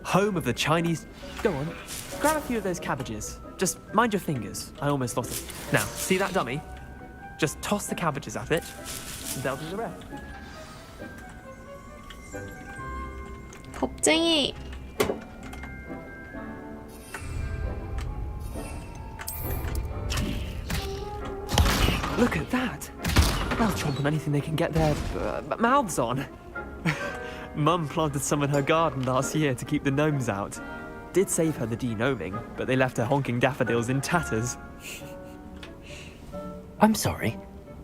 Home of the Chinese... Go on, grab a few of those cabbages. Just mind your fingers. I almost lost it. Now, see that dummy? Just toss the cabbages at it, and they'll do the rest. 겁쟁이. Look at that. They'll chomp on anything they can get their mouths on. Mum planted some in her garden last year to keep the gnomes out. Did save her the de-gnoming, but they left her honking daffodils in tatters. I'm sorry.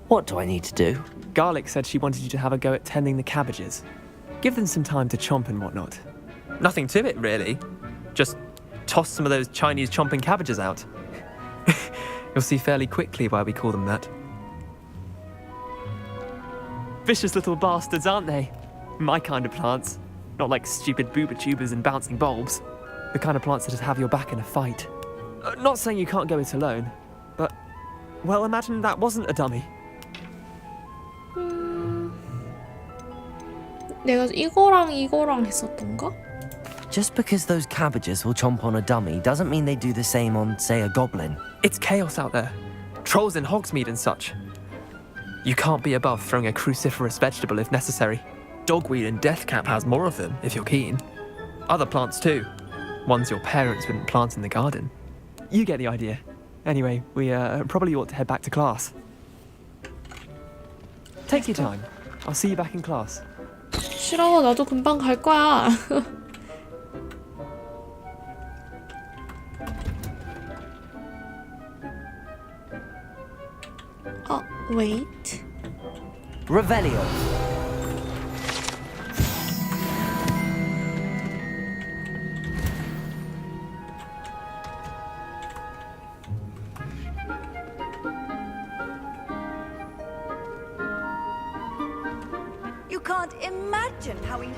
What do I need to do? Garlic said she wanted you to have a go at tending the cabbages. Give them some time to chomp and whatnot. Nothing to it, really. Just toss some of those Chinese chomping cabbages out. You'll see fairly quickly why we call them that. Vicious little bastards, aren't they? My kind of plants. Not like stupid booba tubers and bouncing bulbs. The kind of plants that just have your back in a fight. Not saying you can't go it alone, but... Well, imagine that wasn't a dummy. 내가 이거랑 했었던가? Just because those cabbages will chomp on a dummy doesn't mean they do the same on, say, a goblin. It's chaos out there. Trolls in Hogsmeade and such. You can't be above throwing a cruciferous vegetable if necessary. Dogweed and deathcap has more of them, if you're keen. Other plants too. Ones your parents wouldn't plant in the garden. You get the idea. Anyway, we probably ought to head back to class. Take your time. I'll see you back in class. 싫어, 나도 금방 갈 거야. Wait. Revelio. You can't imagine how we...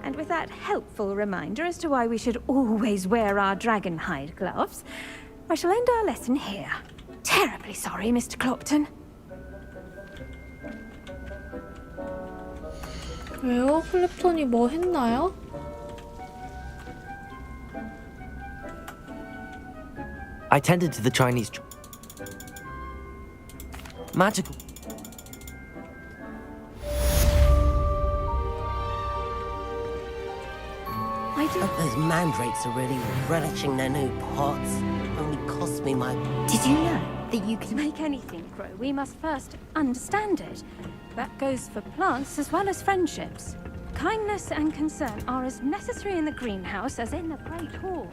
And with that helpful reminder as to why we should always wear our dragon hide gloves, I shall end our lesson here. Terribly sorry, Mr. Clopton. 왜요? 클랩톤이 뭐 했나요? I tended to the Chinese... Magical... Those mandrakes are really relishing their new pots. Only cost me my... Did you know that you can make anything grow? We must first understand it. That goes for plants as well as friendships. Kindness and concern are as necessary in the greenhouse as in the Great Hall.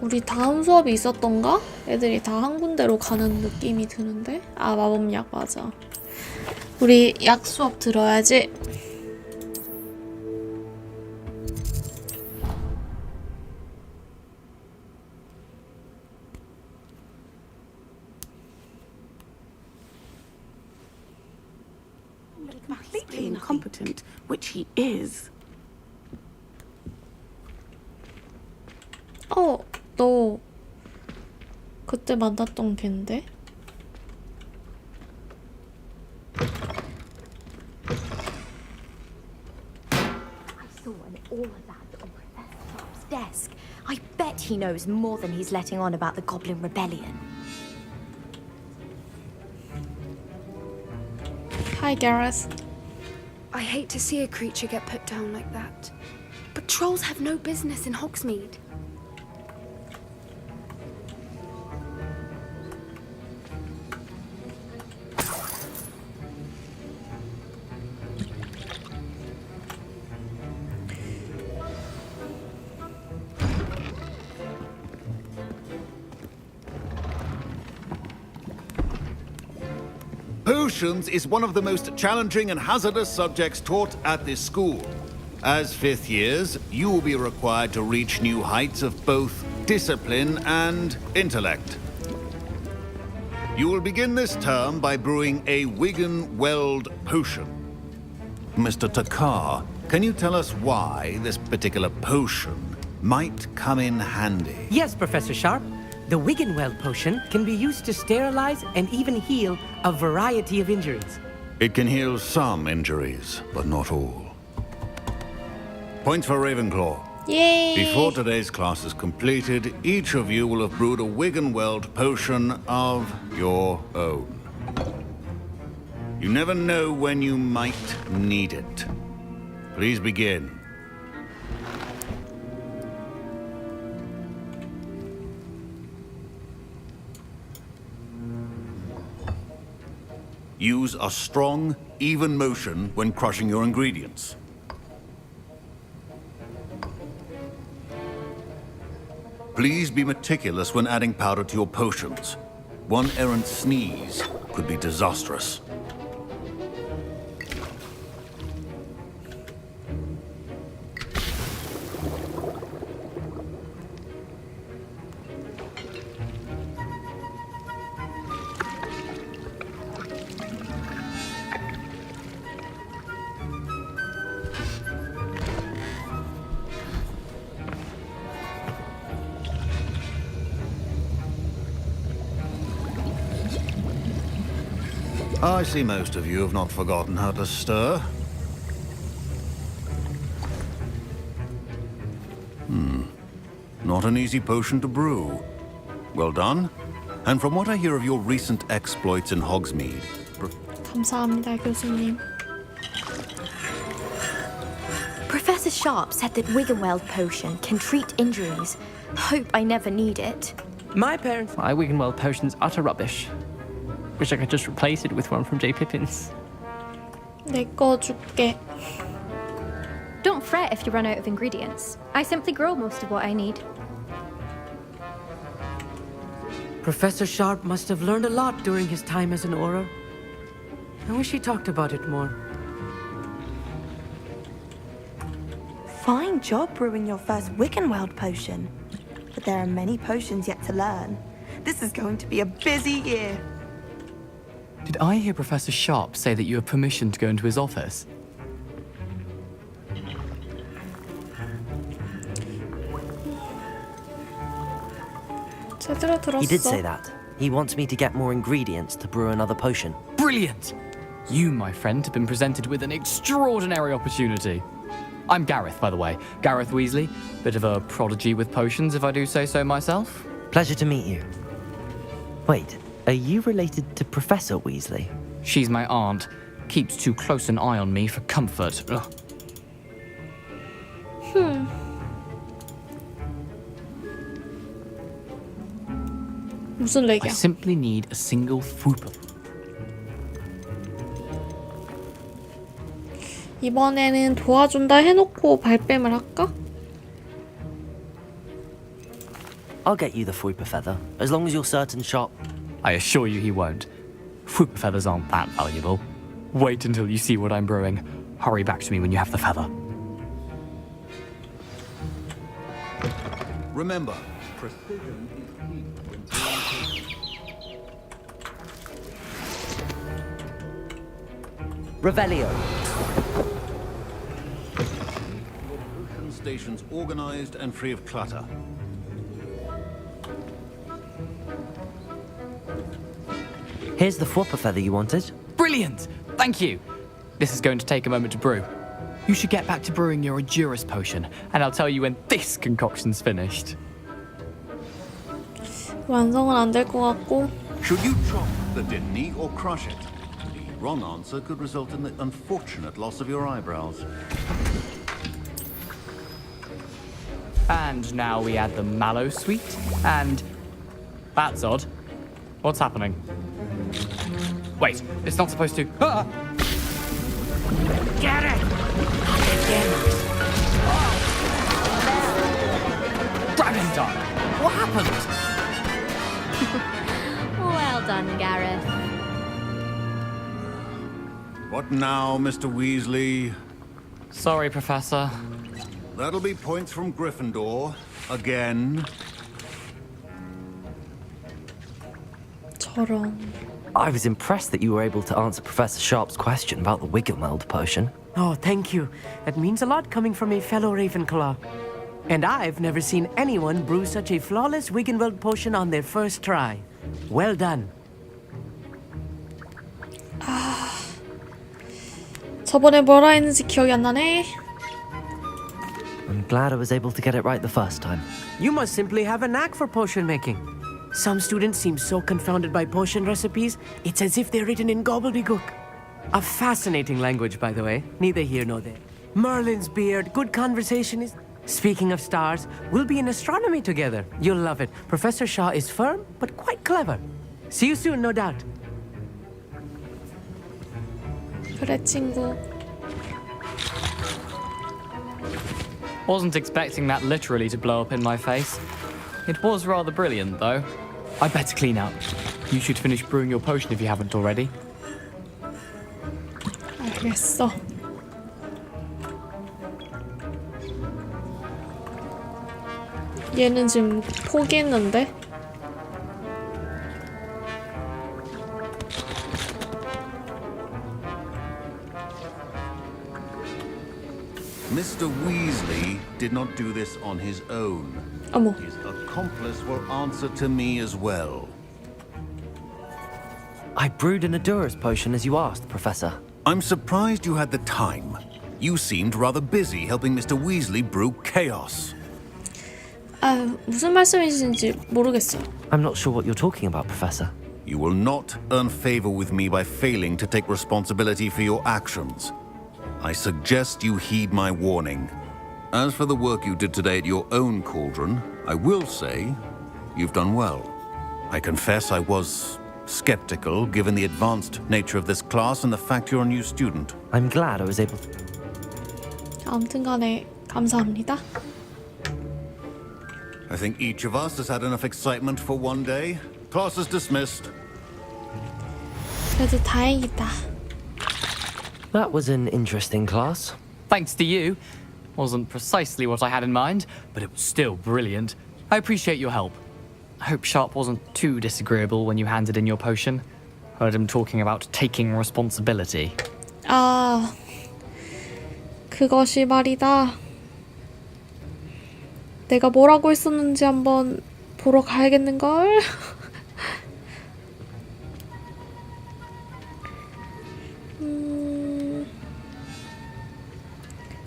우리 다음 수업이 있었던가? 애들이 다 한 군데로 가는 느낌이 드는데? 아, 마법약 맞아. 우리 약 수업 들어야지. Completely incompetent, which he is. 너 그때 만났던 걘데? I saw an aura lab on Professor Sharp's desk. I bet he knows more than he's letting on about the Goblin Rebellion. Hi, Gareth. I hate to see a creature get put down like that. But trolls have no business in Hogsmeade. Potions is one of the most challenging and hazardous subjects taught at this school. As fifth years, you will be required to reach new heights of both discipline and intellect. You will begin this term by brewing a Wigan-Weld potion. Mr. Takar, can you tell us why this particular potion might come in handy? Yes, Professor Sharp. The Wigan-Weld potion can be used to sterilize and even heal a variety of injuries. It can heal some injuries, but not all. Points for Ravenclaw. Yay! Before today's class is completed, each of you will have brewed a Wigan-Weld potion of your own. You never know when you might need it. Please begin. Use a strong, even motion when crushing your ingredients. Please be meticulous when adding powder to your potions. One errant sneeze could be disastrous. I see most of you have not forgotten how to stir. Not an easy potion to brew. Well done. And from what I hear of your recent exploits in Hogsmeade... 감사합니다, 교수님. Professor Sharp said that Wigan-Weld potion can treat injuries. Hope I never need it. My parents... My Wigan-Weld potion's utter rubbish. Wish I could just replace it with one from J. Pippin's. 내 거 줄게. Don't fret if you run out of ingredients. I simply grow most of what I need. Professor Sharp must have learned a lot during his time as an Auror. I wish he talked about it more. Fine job brewing your first Wigan-Weld potion. But there are many potions yet to learn. This is going to be a busy year. Did I hear Professor Sharp say that you have permission to go into his office? 제대로 들었어. He did say that. He wants me to get more ingredients to brew another potion. Brilliant! You, my friend, have been presented with an extraordinary opportunity. I'm Gareth, by the way. Gareth Weasley. Bit of a prodigy with potions, if I do say so myself. Pleasure to meet you. Wait, are you related to Professor Weasley? She's my aunt. Keeps too close an eye on me for comfort. Ugh. 무슨 I 렉이야? simply need a single Fwooper. 이번에는 도와준다 해놓고 발뺌을 할까? I'll get you the Fwooper feather, as long as you're certain Sharp... I assure you he won't. Fwooper feathers aren't that valuable. Wait until you see what I'm brewing. Hurry back to me when you have the feather. Remember, precision is key when Revelio. potion stations organized and free of clutter. Here's the Fwooper feather you wanted. Brilliant! Thank you! This is going to take a moment to brew. You should get back to brewing your Endurus potion, and I'll tell you when this concoction's finished. 완성은 안 될 것 같고. Should you chop the Dittany or crush it? The wrong answer could result in the unfortunate loss of your eyebrows. And now we add the mallow sweet, and... That's odd. What's happening? Wait, it's not supposed to... Ah! Get it! Dragon time! What happened? Well done, Gareth. What now, Mr. Weasley? Sorry, Professor. That'll be points from Gryffindor. Again. 저런. I was impressed that you were able to answer Professor Sharp's question about the Wiggelmeld potion. Oh, thank you. That means a lot coming from a fellow Ravenclaw. And I've never seen anyone brew such a flawless Wiggenweld potion on their first try. Well done. 저번에 뭐라 했는지 기억이 안 나네. I'm glad I was able to get it right the first time. You must simply have a knack for potion making. Some students seem so confounded by potion recipes, it's as if they're written in gobbledygook. A fascinating language, by the way. Neither here nor there. Merlin's beard, good conversation is... Speaking of stars, we'll be in astronomy together. You'll love it. Professor Shaw is firm, but quite clever. See you soon, no doubt. 그래, 친구. Wasn't expecting that literally to blow up in my face. It was rather brilliant, though. I'd better clean up. You should finish brewing your potion if you haven't already. 알겠어. 얘는 지금 포기했는데? Mr. Weasley did not do this on his own. 어머. His accomplice will answer to me as well. I brewed an Adura's potion as you asked, Professor. I'm surprised you had the time. You seemed rather busy helping Mr. Weasley brew chaos. 무슨 말씀이신지 모르겠어요. I'm not sure what you're talking about, Professor. You will not earn favor with me by failing to take responsibility for your actions. I suggest you heed my warning. As for the work you did today at your own cauldron, I will say you've done well. I confess I was skeptical given the advanced nature of this class and the fact you're a new student. I'm glad I was able to... 아무튼간에 감사합니다. I think each of us has had enough excitement for one day. Class is dismissed. 그래도 다행이다. That was an interesting class. Thanks to you. Wasn't precisely what I had in mind, but it was still brilliant. I appreciate your help. I hope Sharp wasn't too disagreeable when you handed in your potion. Heard him talking about taking responsibility. 아, 그것이 말이다. 내가 뭐라고 했었는지 한번 보러 가야겠는걸?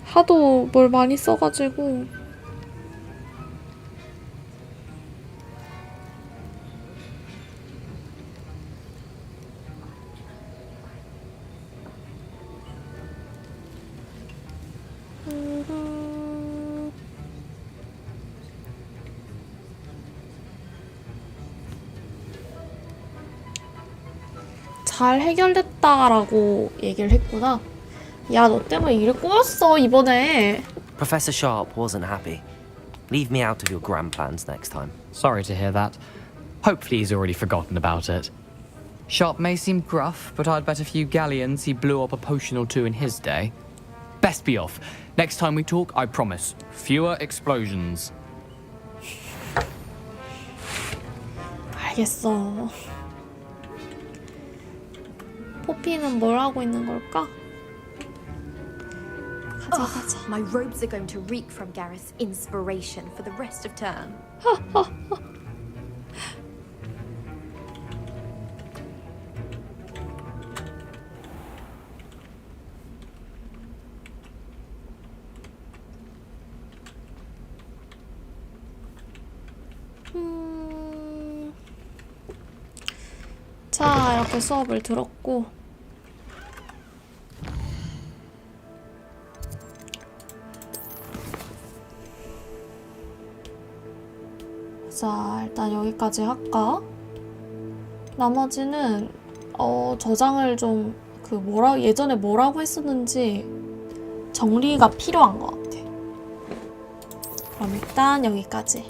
하도 뭘 많이 써가지고 잘 해결됐다라고 얘기를 했구나. 야, 너 때문에 일을 꼬였어 이번에. Professor Sharp wasn't happy. Leave me out of your grand plans next time. Sorry to hear that. Hopefully he's already forgotten about it. Sharp may seem gruff, but I'd bet a few galleons he blew up a potion or two in his day. Best be off. Next time we talk, I promise, fewer explosions. 알겠어. 포피는 뭘 하고 있는 걸까? 가자. My robes are going to reek from Gareth's inspiration for the rest of term. 자, 이렇게 수업을 들었고 자, 일단 여기까지 할까? 나머지는 저장을 좀 예전에 뭐라고 했었는지 정리가 필요한 것 같아. 그럼 일단 여기까지.